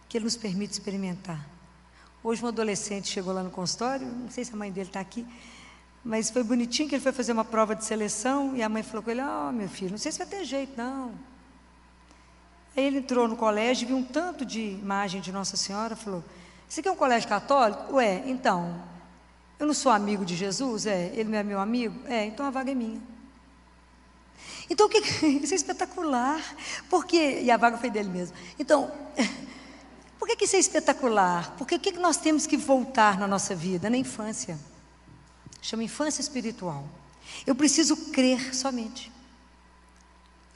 Que Ele nos permite experimentar. Hoje um adolescente chegou lá no consultório, não sei se a mãe dele está aqui, mas foi bonitinho que ele foi fazer uma prova de seleção e a mãe falou com ele, meu filho, não sei se vai ter jeito, não. Aí ele entrou no colégio, viu um tanto de imagem de Nossa Senhora, falou, isso aqui é um colégio católico? Ué, então, eu não sou amigo de Jesus? Ele não é meu amigo? Então a vaga é minha. Então, isso é espetacular, porque, e a vaga foi dele mesmo. Então, por que isso é espetacular? Porque o que nós temos que voltar na nossa vida? Na infância. Chama infância espiritual. Eu preciso crer somente.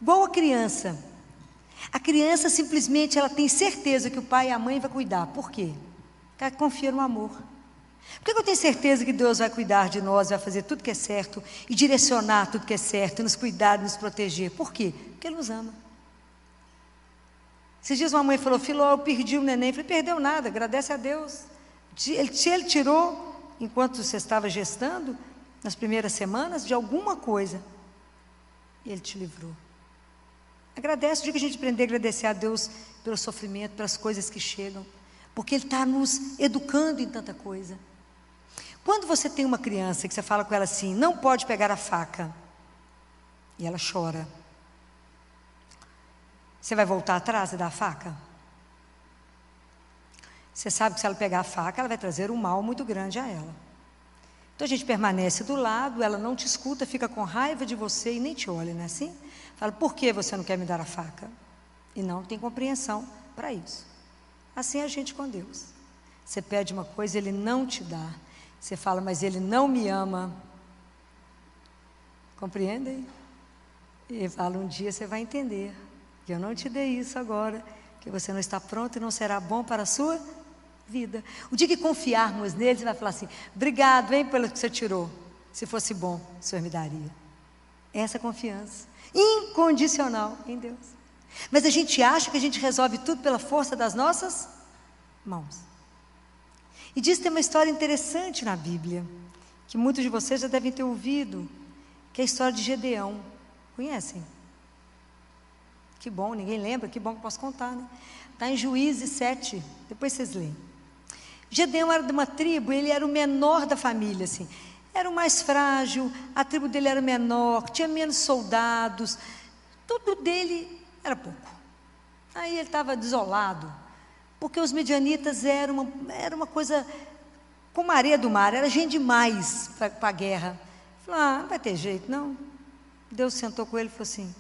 Igual a criança. A criança simplesmente ela tem certeza que o pai e a mãe vão cuidar. Por quê? Porque ela confia no amor. Por que eu tenho certeza que Deus vai cuidar de nós, vai fazer tudo que é certo e direcionar tudo que é certo, e nos cuidar, nos proteger? Por quê? Porque Ele nos ama. Esses dias uma mãe falou, Filó, eu perdi o neném. Eu falei, perdeu nada, agradece a Deus. Se Ele tirou, enquanto você estava gestando, nas primeiras semanas, de alguma coisa. E Ele te livrou. Agradece, o dia que a gente aprender a agradecer a Deus pelo sofrimento, pelas coisas que chegam, porque Ele está nos educando em tanta coisa. Quando você tem uma criança que você fala com ela assim, não pode pegar a faca, e ela chora, você vai voltar atrás e dar a faca? Você sabe que se ela pegar a faca, ela vai trazer um mal muito grande a ela. Então a gente permanece do lado, ela não te escuta, fica com raiva de você e nem te olha, não é assim? Fala, por que você não quer me dar a faca? E não tem compreensão para isso. Assim é a gente com Deus. Você pede uma coisa, Ele não te dá. Você fala, mas Ele não me ama. Compreendem? E fala, um dia você vai entender que eu não te dei isso agora, que você não está pronto e não será bom para a sua vida. O dia que confiarmos nele, você vai falar assim, obrigado, hein, pelo que você tirou. Se fosse bom, o Senhor me daria. Essa confiança incondicional em Deus. Mas a gente acha que a gente resolve tudo pela força das nossas mãos. E diz que tem uma história interessante na Bíblia, que muitos de vocês já devem ter ouvido, que é a história de Gedeão. Conhecem? Que bom, ninguém lembra, que bom que eu posso contar, né? Está em Juízes 7, depois vocês leem. Gedeão era de uma tribo, ele era o menor da família, assim. Era o mais frágil, a tribo dele era menor, tinha menos soldados, tudo dele era pouco. Aí ele estava desolado, porque os midianitas eram uma coisa como a areia do mar, era gente demais para a guerra. Falou, não vai ter jeito, não. Deus sentou com ele e falou assim,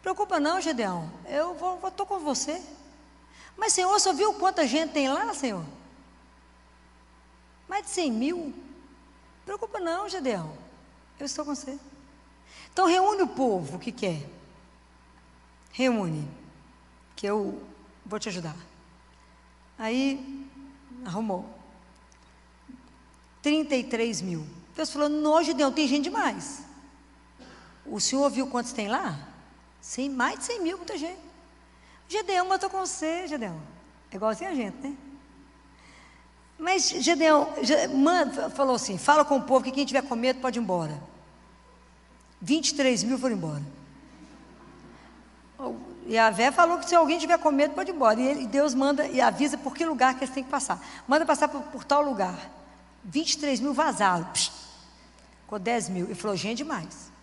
preocupa não, Gedeão, eu estou com você. Mas, Senhor, só viu quanta gente tem lá, Senhor? Mais de 100 mil. Preocupa não, Gedeão, eu estou com você. Então, reúne o povo que quer. Reúne, que eu vou te ajudar. Aí, arrumou. 33 mil. Deus falou, não, Gedeão, tem gente demais. O senhor viu quantos tem lá? Mais de 100 mil, muita gente. Gedeão, eu estou com você, Gedeão. É igualzinho a gente, né? Mas Gedeão falou assim, fala com o povo que quem tiver com medo pode ir embora. 23 mil foram embora. E a Vé falou que se alguém tiver com medo pode ir embora. E Deus manda e avisa por que lugar que eles têm que passar. Manda passar por tal lugar. 23 mil vazaram. Ficou 10 mil. Ele falou, gente demais.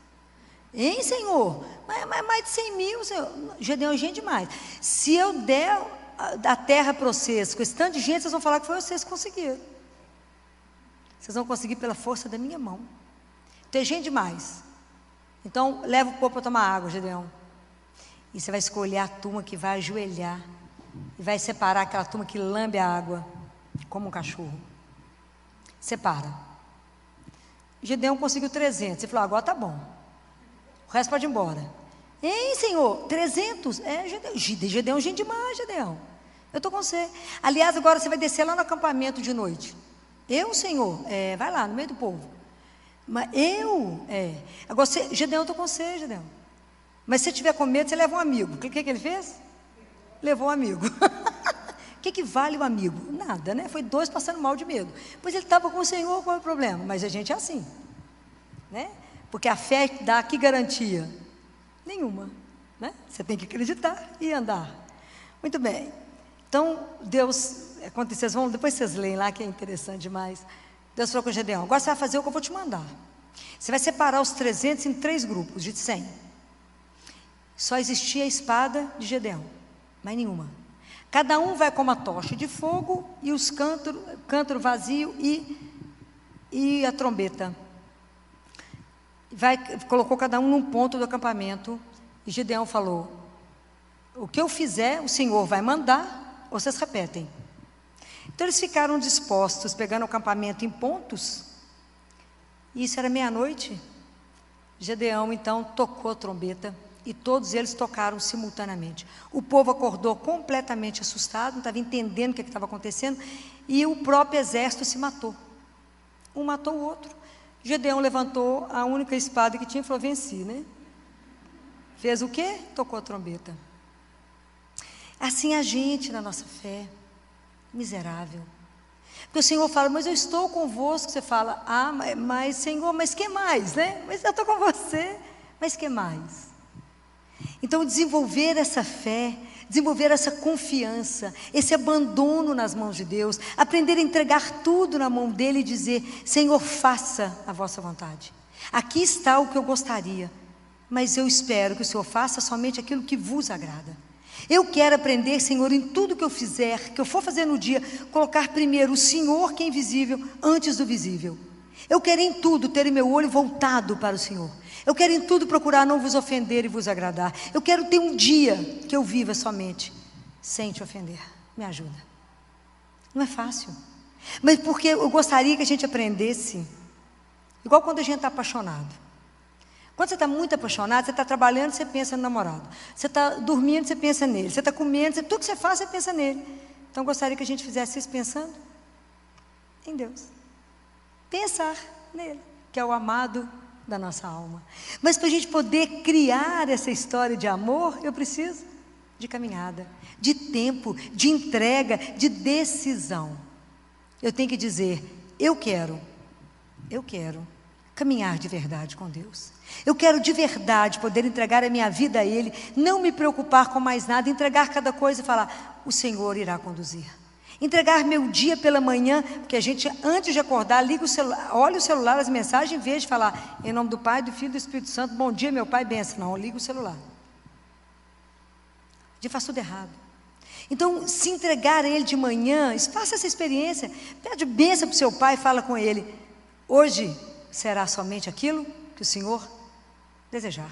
Hein, Senhor? Mas mais de 100 mil, Senhor. Gedeão, gente demais. Se eu der a terra para vocês, com esse tanto de gente, vocês vão falar que foi vocês que conseguiram. Vocês vão conseguir pela força da minha mão. Tem gente demais. Então, leva o povo para tomar água, Gedeão. E você vai escolher a turma que vai ajoelhar. E vai separar aquela turma que lambe a água, como um cachorro. Separa. Gedeão conseguiu 300. Ele falou, agora tá bom. O resto pode ir embora. Hein, Senhor? 300? Gedeão, gente demais, Gedeão. Eu estou com você. Aliás, agora você vai descer lá no acampamento de noite. Eu, Senhor? Vai lá, no meio do povo. Mas eu? Agora, Gedeão, eu estou com você, Gedeão. Mas se você tiver com medo, você leva um amigo. O que ele fez? Levou um amigo. O que vale o amigo? Nada, né? Foi 2 passando mal de medo. Pois ele estava com o Senhor, qual é o problema? Mas a gente é assim, né? Porque a fé dá que garantia? Nenhuma, né? Você tem que acreditar e andar. Muito bem. Então, Deus, depois vocês leem lá, que é interessante demais. Deus falou com Gedeão, agora você vai fazer o que eu vou te mandar. Você vai separar os 300 em 3 grupos de 100. Só existia a espada de Gedeão, mais nenhuma. Cada um vai com uma tocha de fogo e os cântaro vazio e a trombeta. Colocou cada um num ponto do acampamento. E Gedeão falou, o que eu fizer, o Senhor vai mandar, ou vocês repetem. Então eles ficaram dispostos, pegando o acampamento em pontos. E isso era meia-noite. Gedeão então tocou a trombeta. E todos eles tocaram simultaneamente. O povo acordou completamente assustado, não estava entendendo o que estava acontecendo, e o próprio exército se matou. Um matou o outro. Gedeão levantou a única espada que tinha e falou, venci, né? Fez o quê? Tocou a trombeta. Assim a gente, na nossa fé, miserável. Porque o Senhor fala, mas eu estou convosco. Você fala, mas Senhor, mas que mais, né? Mas eu estou com você, mas que mais? Então, desenvolver essa fé, desenvolver essa confiança, esse abandono nas mãos de Deus, aprender a entregar tudo na mão dEle e dizer, Senhor, faça a vossa vontade. Aqui está o que eu gostaria, mas eu espero que o Senhor faça somente aquilo que vos agrada. Eu quero aprender, Senhor, em tudo que eu fizer, que eu for fazer no dia, colocar primeiro o Senhor, que é invisível, antes do visível. Eu quero em tudo ter meu olho voltado para o Senhor. Eu quero em tudo procurar não vos ofender e vos agradar. Eu quero ter um dia que eu viva somente sem te ofender. Me ajuda. Não é fácil. Mas porque eu gostaria que a gente aprendesse, igual quando a gente está apaixonado. Quando você está muito apaixonado, você está trabalhando, você pensa no namorado. Você está dormindo, você pensa nele. Você está comendo, tudo que você faz, você pensa nele. Então, eu gostaria que a gente fizesse isso pensando em Deus. Pensar nele, que é o amado da nossa alma. Mas para a gente poder criar essa história de amor, eu preciso de caminhada, de tempo, de entrega, de decisão. Eu tenho que dizer, eu quero caminhar de verdade com Deus. Eu quero de verdade poder entregar a minha vida a Ele, não me preocupar com mais nada, entregar cada coisa e falar, o Senhor irá conduzir. Entregar meu dia pela manhã, porque a gente, antes de acordar, liga o celular, olha o celular, as mensagens, em vez de falar, em nome do Pai, do Filho e do Espírito Santo, bom dia, meu Pai, benção. Não, liga o celular. De faz tudo errado. Então, se entregar a Ele de manhã, faça essa experiência, pede bênção para o seu pai, fala com ele, hoje será somente aquilo que o Senhor desejar.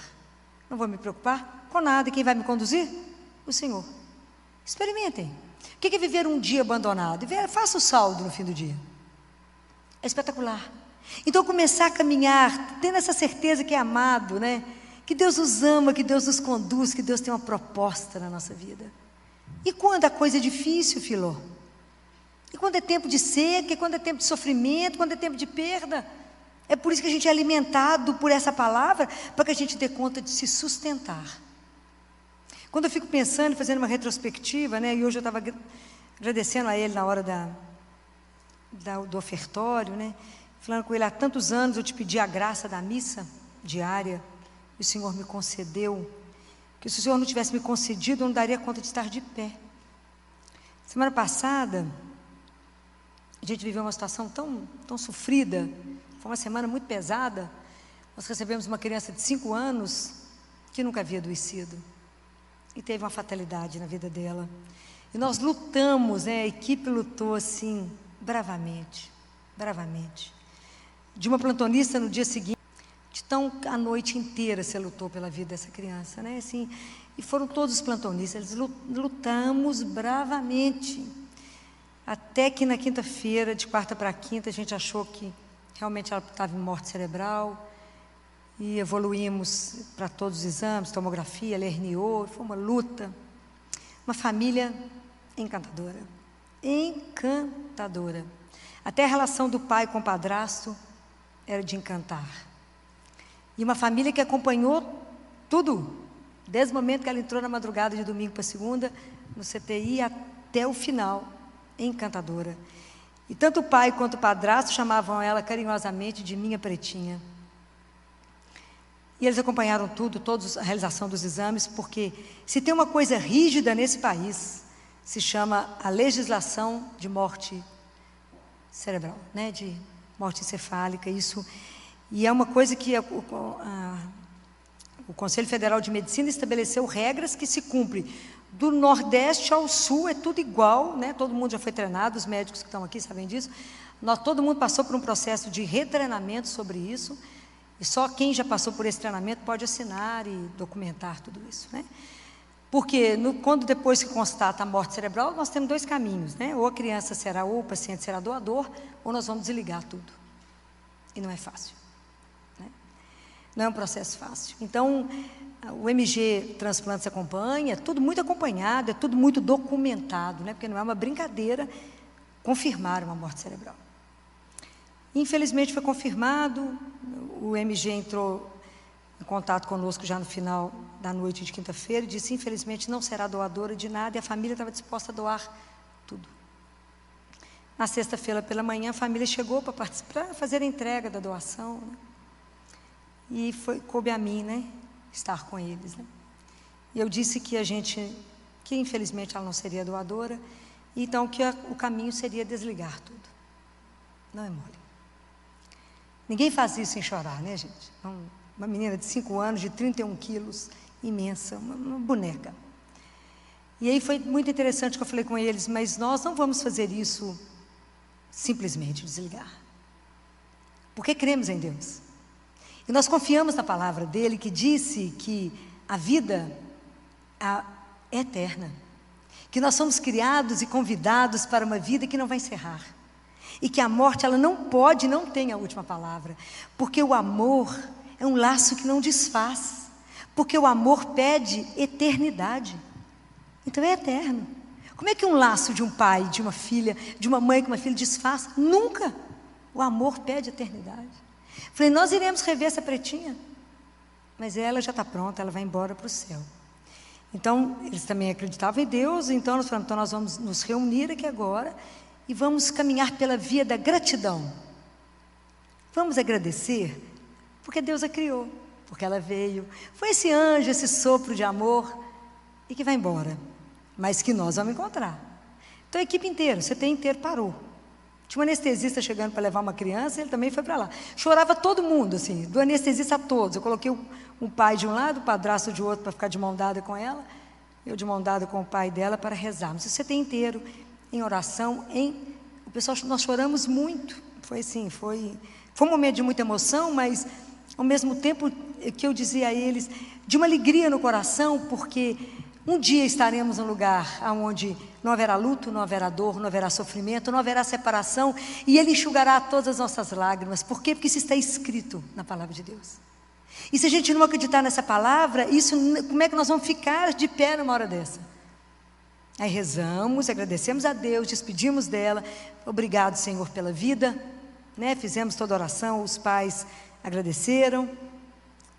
Não vou me preocupar com nada, e quem vai me conduzir? O Senhor. Experimentem. O que é viver um dia abandonado? Faça o saldo no fim do dia. É espetacular. Então, começar a caminhar, tendo essa certeza que é amado, né? Que Deus nos ama, que Deus nos conduz, que Deus tem uma proposta na nossa vida. E quando a coisa é difícil, Filó? E quando é tempo de seca, e quando é tempo de sofrimento, quando é tempo de perda? É por isso que a gente é alimentado por essa palavra, para que a gente dê conta de se sustentar. Quando eu fico pensando, fazendo uma retrospectiva, né, e hoje eu estava agradecendo a ele na hora do ofertório, né, falando com ele, há tantos anos eu te pedi a graça da missa diária, e o Senhor me concedeu, que se o Senhor não tivesse me concedido, eu não daria conta de estar de pé. Semana passada, a gente viveu uma situação tão sofrida, foi uma semana muito pesada. Nós recebemos uma criança de 5 anos, que nunca havia adoecido, e teve uma fatalidade na vida dela. E nós lutamos, né? A equipe lutou assim, bravamente. De uma plantonista no dia seguinte, a noite inteira você lutou pela vida dessa criança, né? Assim, e foram todos os plantonistas, eles lutamos bravamente. Até que na quinta-feira, de quarta para quinta, a gente achou que realmente ela estava em morte cerebral. E evoluímos para todos os exames, tomografia, ela herniou, foi uma luta. Uma família encantadora. Encantadora. Até a relação do pai com o padrasto era de encantar. E uma família que acompanhou tudo, desde o momento que ela entrou na madrugada de domingo para segunda, no CTI, até o final. Encantadora. E tanto o pai quanto o padrasto chamavam ela carinhosamente de minha pretinha. E eles acompanharam tudo, toda a realização dos exames, porque se tem uma coisa rígida nesse país, se chama a legislação de morte cerebral, né? De morte encefálica, isso. E é uma coisa que o Conselho Federal de Medicina estabeleceu regras que se cumprem. Do Nordeste ao Sul é tudo igual, né? Todo mundo já foi treinado, os médicos que estão aqui sabem disso. Todo mundo passou por um processo de retreinamento sobre isso. E só quem já passou por esse treinamento pode assinar e documentar tudo isso, né? Porque quando depois que constata a morte cerebral, nós temos 2 caminhos, né? Ou a criança será, ou o paciente será doador, ou nós vamos desligar tudo. E não é fácil, né? Não é um processo fácil. Então, o MG Transplantes acompanha, é tudo muito acompanhado, é tudo muito documentado, né? Porque não é uma brincadeira confirmar uma morte cerebral. Infelizmente foi confirmado, o MG entrou em contato conosco já no final da noite de quinta-feira e disse, infelizmente não será doadora de nada, e a família estava disposta a doar tudo. Na sexta-feira pela manhã, a família chegou para fazer a entrega da doação, né? E coube a mim, né, estar com eles, né? E eu disse que que infelizmente ela não seria doadora, então que o caminho seria desligar tudo. Não é mole. Ninguém faz isso sem chorar, né, gente? Uma menina de 5 anos, de 31 quilos, imensa, uma boneca. E aí foi muito interessante que eu falei com eles, mas nós não vamos fazer isso simplesmente, desligar. Porque cremos em Deus. E nós confiamos na palavra dele, que disse que a vida é eterna. Que nós somos criados e convidados para uma vida que não vai encerrar. E que a morte, ela não pode, não tem a última palavra. Porque o amor é um laço que não desfaz. Porque o amor pede eternidade. Então é eterno. Como é que um laço de um pai, de uma filha, de uma mãe com uma filha desfaz? Nunca. O amor pede eternidade. Falei, nós iremos rever essa pretinha. Mas ela já está pronta, ela vai embora para o céu. Então, eles também acreditavam em Deus, então nós falamos, então nós vamos nos reunir aqui agora e vamos caminhar pela via da gratidão. Vamos agradecer, porque Deus a criou, porque ela veio. Foi esse anjo, esse sopro de amor, e que vai embora, mas que nós vamos encontrar. Então a equipe inteira, o CT inteiro parou. Tinha um anestesista chegando para levar uma criança, ele também foi para lá. Chorava todo mundo, assim, do anestesista a todos. Eu coloquei um pai de um lado, o padrasto de outro para ficar de mão dada com ela, eu de mão dada com o pai dela para rezarmos. O CT inteiro em oração, o pessoal, nós choramos muito. Foi assim, foi um momento de muita emoção, mas ao mesmo tempo que eu dizia a eles, de uma alegria no coração, porque um dia estaremos num lugar onde não haverá luto, não haverá dor, não haverá sofrimento, não haverá separação, e Ele enxugará todas as nossas lágrimas. Por quê? Porque isso está escrito na palavra de Deus. E se a gente não acreditar nessa palavra, como é que nós vamos ficar de pé numa hora dessa? Aí rezamos, agradecemos a Deus, despedimos dela. Obrigado, Senhor, pela vida, né? Fizemos toda a oração, os pais agradeceram.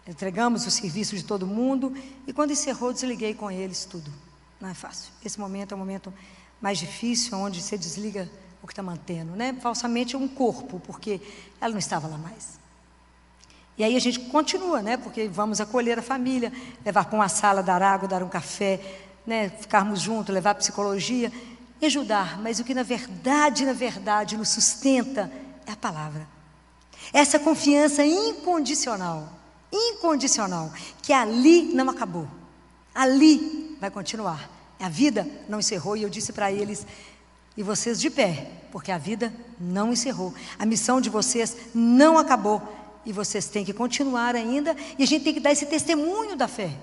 Entregamos o serviço de todo mundo, e quando encerrou, desliguei com eles tudo. Não é fácil. Esse momento é o momento mais difícil, onde você desliga o que está mantendo, né? Falsamente um corpo, porque ela não estava lá mais. E aí a gente continua, né? Porque vamos acolher a família, levar para uma sala, dar água, dar um café, né? Ficarmos juntos, levar psicologia e ajudar. Mas o que na verdade nos sustenta é a palavra. Essa confiança incondicional, que ali não acabou, ali vai continuar. A vida não encerrou, e eu disse para eles, e vocês de pé, porque a vida não encerrou, a missão de vocês não acabou, e vocês têm que continuar ainda, e a gente tem que dar esse testemunho da fé.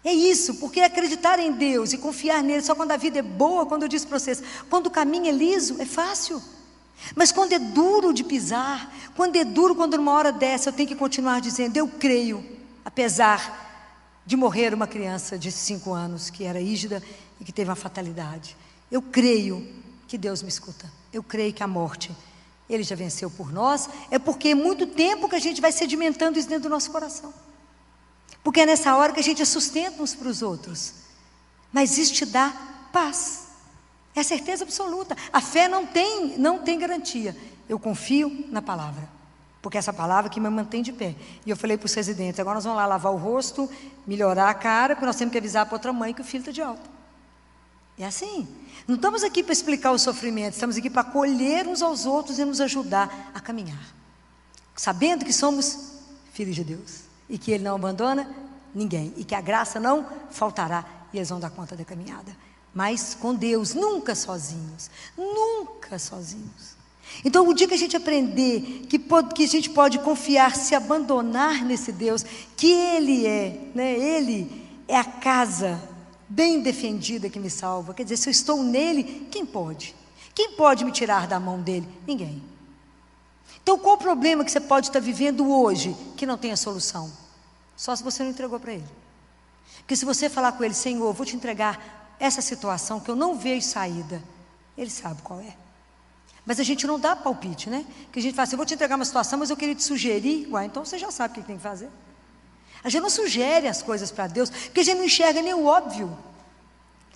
É isso, porque acreditar em Deus e confiar nele só quando a vida é boa. Quando eu disse para vocês, quando o caminho é liso, é fácil. Mas quando é duro de pisar, quando numa hora dessa eu tenho que continuar dizendo, eu creio, apesar de morrer uma criança de 5 anos, que era rígida e que teve uma fatalidade. Eu creio que Deus me escuta. Eu creio que a morte, Ele já venceu por nós. É porque é muito tempo que a gente vai sedimentando isso dentro do nosso coração. Porque é nessa hora que a gente sustenta uns para os outros. Mas isso te dá paz. É a certeza absoluta. A fé não tem garantia. Eu confio na palavra, porque essa palavra que me mantém de pé. E eu falei para os residentes, agora nós vamos lá lavar o rosto, melhorar a cara, porque nós temos que avisar para outra mãe que o filho está de alta. É assim. Não estamos aqui para explicar o sofrimento, estamos aqui para acolher uns aos outros e nos ajudar a caminhar. Sabendo que somos filhos de Deus, e que Ele não abandona ninguém, e que a graça não faltará, e eles vão dar conta da caminhada. Mas com Deus, nunca sozinhos. Nunca sozinhos. Então, o dia que a gente aprender que a gente pode confiar, se abandonar nesse Deus, que Ele é, né? Ele é a casa bem defendida que me salva. Quer dizer, se eu estou nele, quem pode? Quem pode me tirar da mão dele? Ninguém. Então, qual o problema que você pode estar vivendo hoje, que não tenha solução? Só se você não entregou para Ele. Porque se você falar com Ele, Senhor, vou te entregar essa situação que eu não vejo saída, Ele sabe qual é. Mas a gente não dá palpite, né? Que a gente fala assim, eu vou te entregar uma situação, mas eu queria te sugerir. Ué, então você já sabe o que tem que fazer. A gente não sugere as coisas para Deus, porque a gente não enxerga nem o óbvio.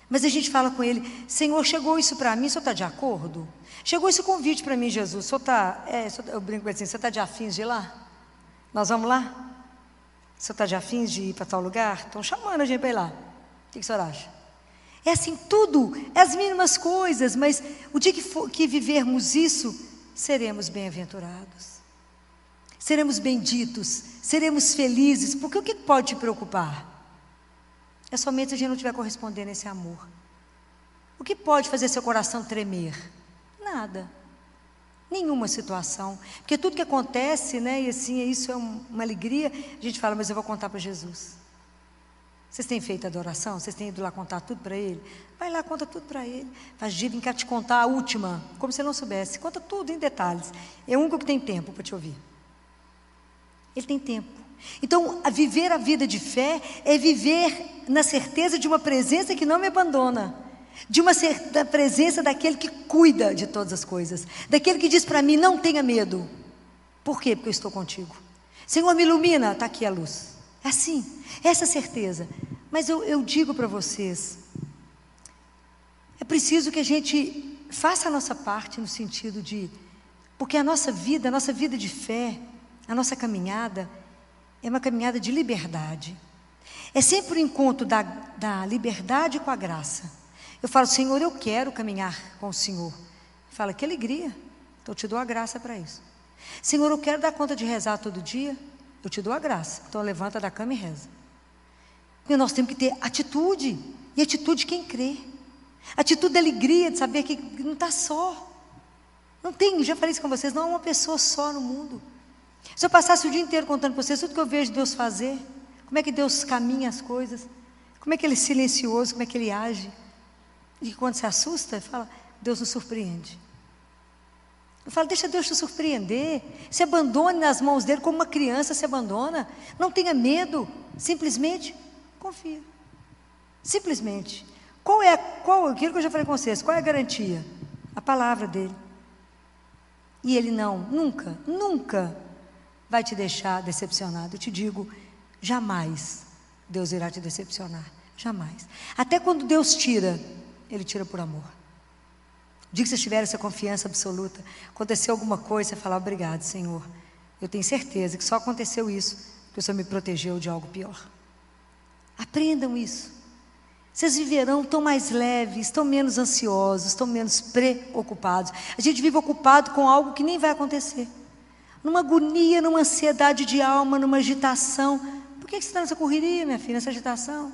Mas a gente fala com ele: Senhor, chegou isso para mim, o senhor está de acordo? Chegou esse convite para mim, Jesus, o senhor está, eu brinco com ele assim, você está de afins de ir lá? Nós vamos lá? O senhor está de afins de ir para tal lugar? Estão chamando a gente para ir lá. O que o senhor acha? É assim, tudo, as mínimas coisas, mas o dia que vivermos isso, seremos bem-aventurados, seremos benditos, seremos felizes, porque o que pode te preocupar? É somente se a gente não estiver correspondendo a esse amor. O que pode fazer seu coração tremer? Nada, nenhuma situação, porque tudo que acontece, né, e assim, isso é uma alegria, a gente fala, mas eu vou contar para Jesus. Vocês têm feito adoração? Vocês têm ido lá contar tudo para Ele? Vai lá, conta tudo para Ele. Faz dia, vem cá te contar a última, como se não soubesse. Conta tudo em detalhes. É o único que tem tempo para te ouvir. Ele tem tempo. Então, viver a vida de fé é viver na certeza de uma presença que não me abandona, da presença daquele que cuida de todas as coisas, daquele que diz para mim: não tenha medo. Por quê? Porque eu estou contigo. Senhor, me ilumina, está aqui a luz. É assim, essa certeza. Mas eu digo para vocês, é preciso que a gente faça a nossa parte no sentido de, porque a nossa vida de fé, a nossa caminhada, é uma caminhada de liberdade. É sempre o encontro da liberdade com a graça. Eu falo: Senhor, eu quero caminhar com o Senhor. Fala: que alegria, então eu te dou a graça para isso. Senhor, eu quero dar conta de rezar todo dia. Eu te dou a graça, então levanta da cama e reza. Porque nós temos que ter atitude, e atitude quem crê. Atitude da alegria, de saber que não está só. Não tem, já falei isso com vocês, não há uma pessoa só no mundo. Se eu passasse o dia inteiro contando para vocês tudo que eu vejo Deus fazer, como é que Deus caminha as coisas, como é que Ele é silencioso, como é que Ele age, e quando se assusta, fala: Deus nos surpreende. Eu falo: deixa Deus te surpreender, se abandone nas mãos dEle como uma criança se abandona, não tenha medo, simplesmente confia, simplesmente. Aquilo que eu já falei com vocês, qual é a garantia? A palavra dEle. E Ele nunca vai te deixar decepcionado. Eu te digo, jamais Deus irá te decepcionar, jamais. Até quando Deus tira, Ele tira por amor. O dia que vocês tiverem essa confiança absoluta, aconteceu alguma coisa, você fala: obrigado, Senhor, eu tenho certeza que só aconteceu isso porque o Senhor me protegeu de algo pior. Aprendam isso. Vocês viverão tão mais leves, tão menos ansiosos, tão menos preocupados. A gente vive ocupado com algo que nem vai acontecer, numa agonia, numa ansiedade de alma, numa agitação. Por que você está nessa correria, minha filha, nessa agitação?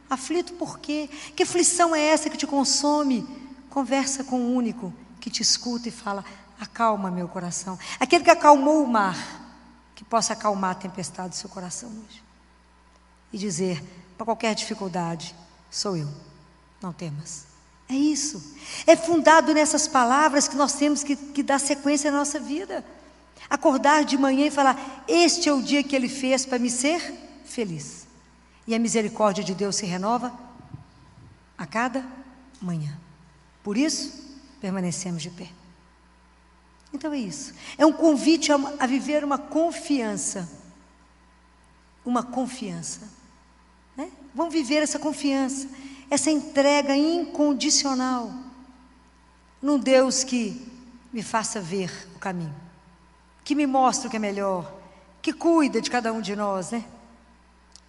Aflito por quê? Que aflição é essa que te consome? Conversa com o único que te escuta e fala: acalma meu coração. Aquele que acalmou o mar, que possa acalmar a tempestade do seu coração hoje. E dizer para qualquer dificuldade: sou eu, não temas. É isso. É fundado nessas palavras que nós temos que dar sequência à nossa vida. Acordar de manhã e falar: este é o dia que Ele fez para me ser feliz. E a misericórdia de Deus se renova a cada manhã. Por isso, permanecemos de pé. Então é isso. É um convite a viver uma confiança. Uma confiança. Né? Vamos viver essa confiança, essa entrega incondicional num Deus que me faça ver o caminho, que me mostre o que é melhor, que cuida de cada um de nós, né?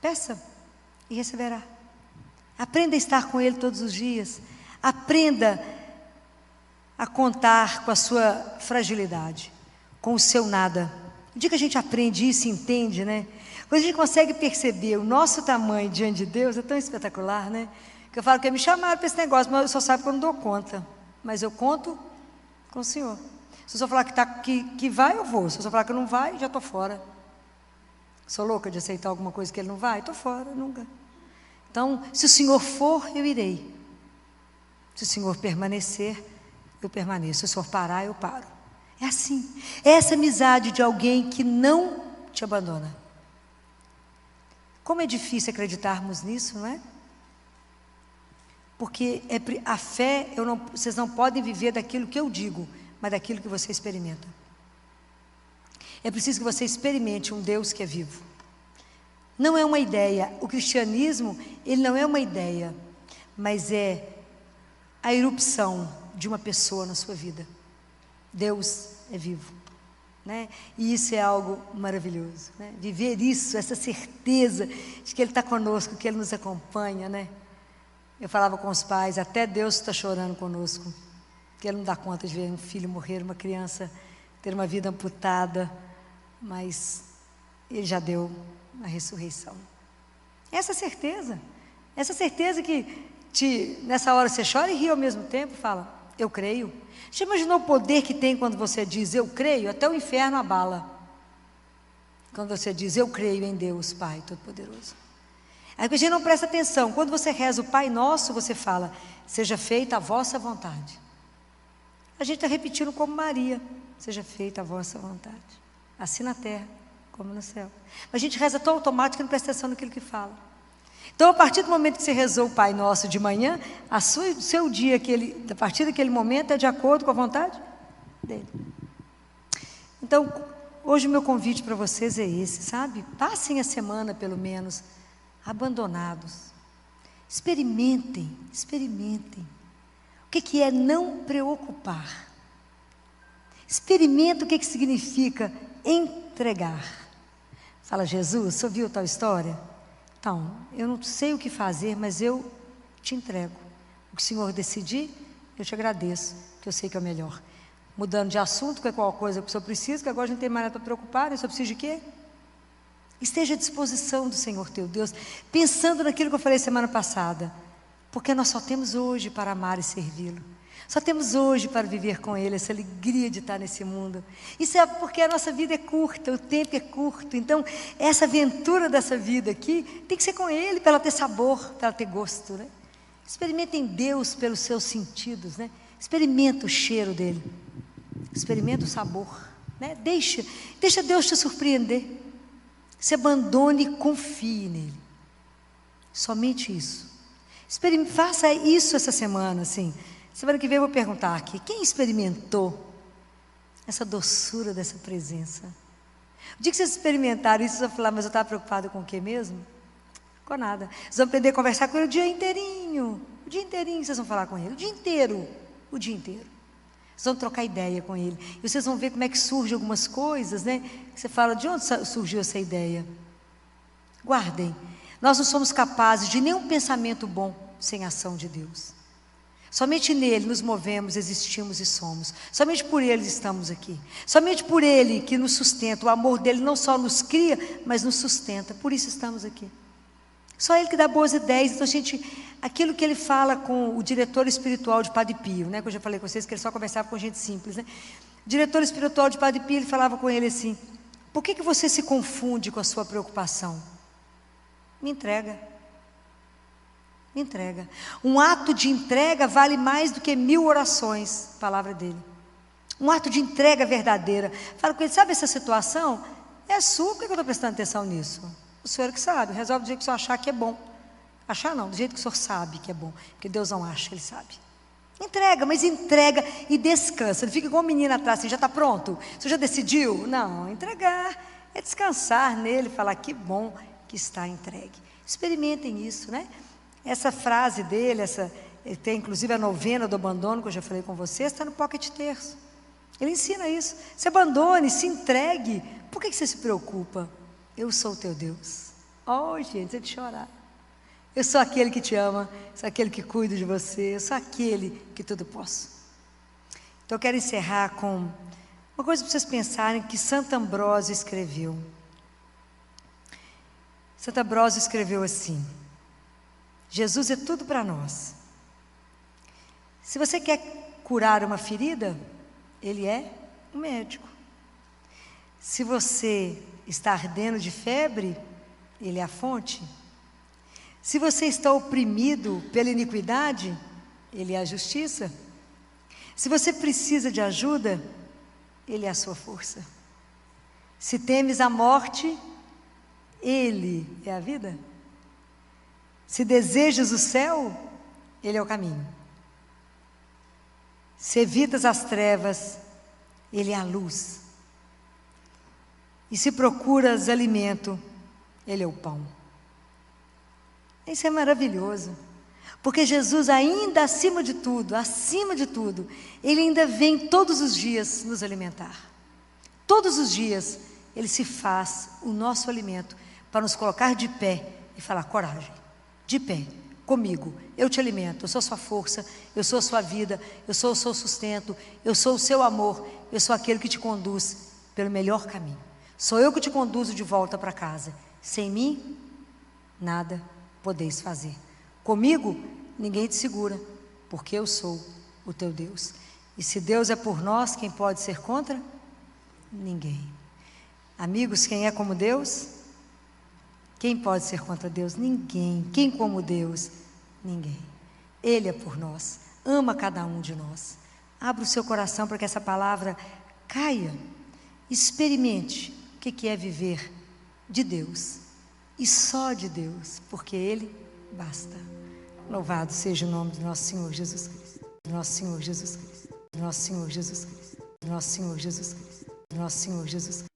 Peça e receberá. Aprenda a estar com Ele todos os dias. Aprenda a contar com a sua fragilidade, com o seu nada. O dia que a gente aprende isso e entende, né? Quando a gente consegue perceber o nosso tamanho diante de Deus, é tão espetacular, né? Que eu falo que me chamaram para esse negócio, mas eu só sabe que eu não dou conta. Mas eu conto com o Senhor. Se o Senhor falar que vai, eu vou. Se o Senhor falar que não vai, já estou fora. Sou louca de aceitar alguma coisa que Ele não vai? Estou fora, nunca. Então, se o Senhor for, eu irei. Se o Senhor permanecer, eu permaneço. Se o Senhor parar, eu paro. É assim. É essa amizade de alguém que não te abandona. Como é difícil acreditarmos nisso, não é? Porque a fé, vocês não podem viver daquilo que eu digo, mas daquilo que você experimenta. É preciso que você experimente um Deus que é vivo. Não é uma ideia. O cristianismo, ele não é uma ideia, mas é a erupção de uma pessoa na sua vida. Deus é vivo, né? E isso é algo maravilhoso, né? Viver isso, essa certeza de que Ele está conosco, que Ele nos acompanha, né? Eu falava com os pais, até Deus está chorando conosco, que Ele não dá conta de ver um filho morrer, uma criança ter uma vida amputada, mas Ele já deu a ressurreição. Essa certeza que nessa hora você chora e ri ao mesmo tempo, fala, eu creio. Já imaginou o poder que tem quando você diz, eu creio? Até o inferno abala. Quando você diz, eu creio em Deus, Pai Todo-Poderoso. Aí a gente não presta atenção. Quando você reza o Pai Nosso, você fala, seja feita a vossa vontade. A gente está repetindo como Maria, seja feita a vossa vontade. Assim na terra, como no céu. A gente reza tão automático que não presta atenção naquilo que fala. Então, a partir do momento que você rezou o Pai Nosso de manhã, seu dia, a partir daquele momento, é de acordo com a vontade dele. Então, hoje o meu convite para vocês é esse, sabe? Passem a semana, pelo menos, abandonados. Experimentem. O que é não preocupar? Experimenta o que significa entregar. Fala, Jesus, você ouviu tal história? Então, eu não sei o que fazer, mas eu te entrego. O que o Senhor decidir, eu te agradeço, que eu sei que é o melhor. Mudando de assunto, que é qual coisa que o Senhor precisa, que agora não tem mais nada para preocupar, eu só preciso de quê? Esteja à disposição do Senhor teu Deus, pensando naquilo que eu falei semana passada, porque nós só temos hoje para amar e servi-lo. Só temos hoje para viver com Ele, essa alegria de estar nesse mundo. Isso é porque a nossa vida é curta, o tempo é curto. Então, essa aventura dessa vida aqui tem que ser com Ele, para ela ter sabor, para ela ter gosto, né? Experimentem Deus pelos seus sentidos, né? Experimenta o cheiro dEle. Experimenta o sabor, né? Deixa Deus te surpreender. Se abandone e confie nele. Somente isso. Faça isso essa semana, assim. Semana que vem eu vou perguntar aqui, quem experimentou essa doçura dessa presença? O dia que vocês experimentaram isso, vocês vão falar, mas eu estava preocupada com o quê mesmo? Com nada. Vocês vão aprender a conversar com ele o dia inteirinho. O dia inteirinho vocês vão falar com ele. O dia inteiro. Vocês vão trocar ideia com ele. E vocês vão ver como é que surgem algumas coisas, né? Você fala, de onde surgiu essa ideia? Guardem. Nós não somos capazes de nenhum pensamento bom sem a ação de Deus. Somente nele nos movemos, existimos e somos. Somente por ele estamos aqui. Somente por ele que nos sustenta. O amor dele não só nos cria, mas nos sustenta. Por isso estamos aqui. Só ele que dá boas ideias. Então, aquilo que ele fala com o diretor espiritual de Padre Pio, né? Que eu já falei com vocês que ele só conversava com gente simples, né? O diretor espiritual de Padre Pio, ele falava com ele assim, por que você se confunde com a sua preocupação? Me entrega. Um ato de entrega vale mais do que 1000 orações, palavra dele. Um ato de entrega verdadeira. Fala com ele, sabe essa situação? É sua, por que eu estou prestando atenção nisso? O senhor que sabe, resolve do jeito que o senhor achar que é bom. Achar não, do jeito que o senhor sabe que é bom. Porque Deus não acha, Ele sabe. Entrega, mas entrega e descansa. Não fica igual um menino atrás, assim, já está pronto? Você já decidiu? Não, entregar é descansar nele, falar que bom que está entregue. Experimentem isso, né? Essa frase dele, tem inclusive a novena do abandono, que eu já falei com vocês, está no Pocket Terço. Ele ensina isso. Se abandone, se entregue. Por que você se preocupa? Eu sou o teu Deus. Oh, gente, é de chorar. Eu sou aquele que te ama, sou aquele que cuida de você, eu sou aquele que tudo posso. Então eu quero encerrar com uma coisa para vocês pensarem que Santo Ambrósio escreveu. Santo Ambrósio escreveu assim: Jesus é tudo para nós. Se você quer curar uma ferida, Ele é o médico. Se você está ardendo de febre, Ele é a fonte. Se você está oprimido pela iniquidade, Ele é a justiça. Se você precisa de ajuda, Ele é a sua força. Se temes a morte, Ele é a vida. Se desejas o céu, Ele é o caminho. Se evitas as trevas, Ele é a luz. E se procuras alimento, Ele é o pão. Isso é maravilhoso. Porque Jesus ainda acima de tudo, Ele ainda vem todos os dias nos alimentar. Todos os dias Ele se faz o nosso alimento para nos colocar de pé e falar: coragem, de pé, comigo, eu te alimento, eu sou sua força, eu sou a sua vida, eu sou o seu sustento, eu sou o seu amor, eu sou aquele que te conduz pelo melhor caminho. Sou eu que te conduzo de volta para casa. Sem mim, nada podeis fazer. Comigo, ninguém te segura, porque eu sou o teu Deus. E se Deus é por nós, quem pode ser contra? Ninguém. Amigos, quem é como Deus? Quem pode ser contra Deus? Ninguém. Quem como Deus? Ninguém. Ele é por nós, ama cada um de nós. Abra o seu coração para que essa palavra caia. Experimente o que é viver de Deus e só de Deus, porque Ele basta. Louvado seja o nome do nosso Senhor Jesus Cristo. Nosso Senhor Jesus Cristo. Nosso Senhor Jesus Cristo. Nosso Senhor Jesus Cristo. Nosso Senhor Jesus Cristo.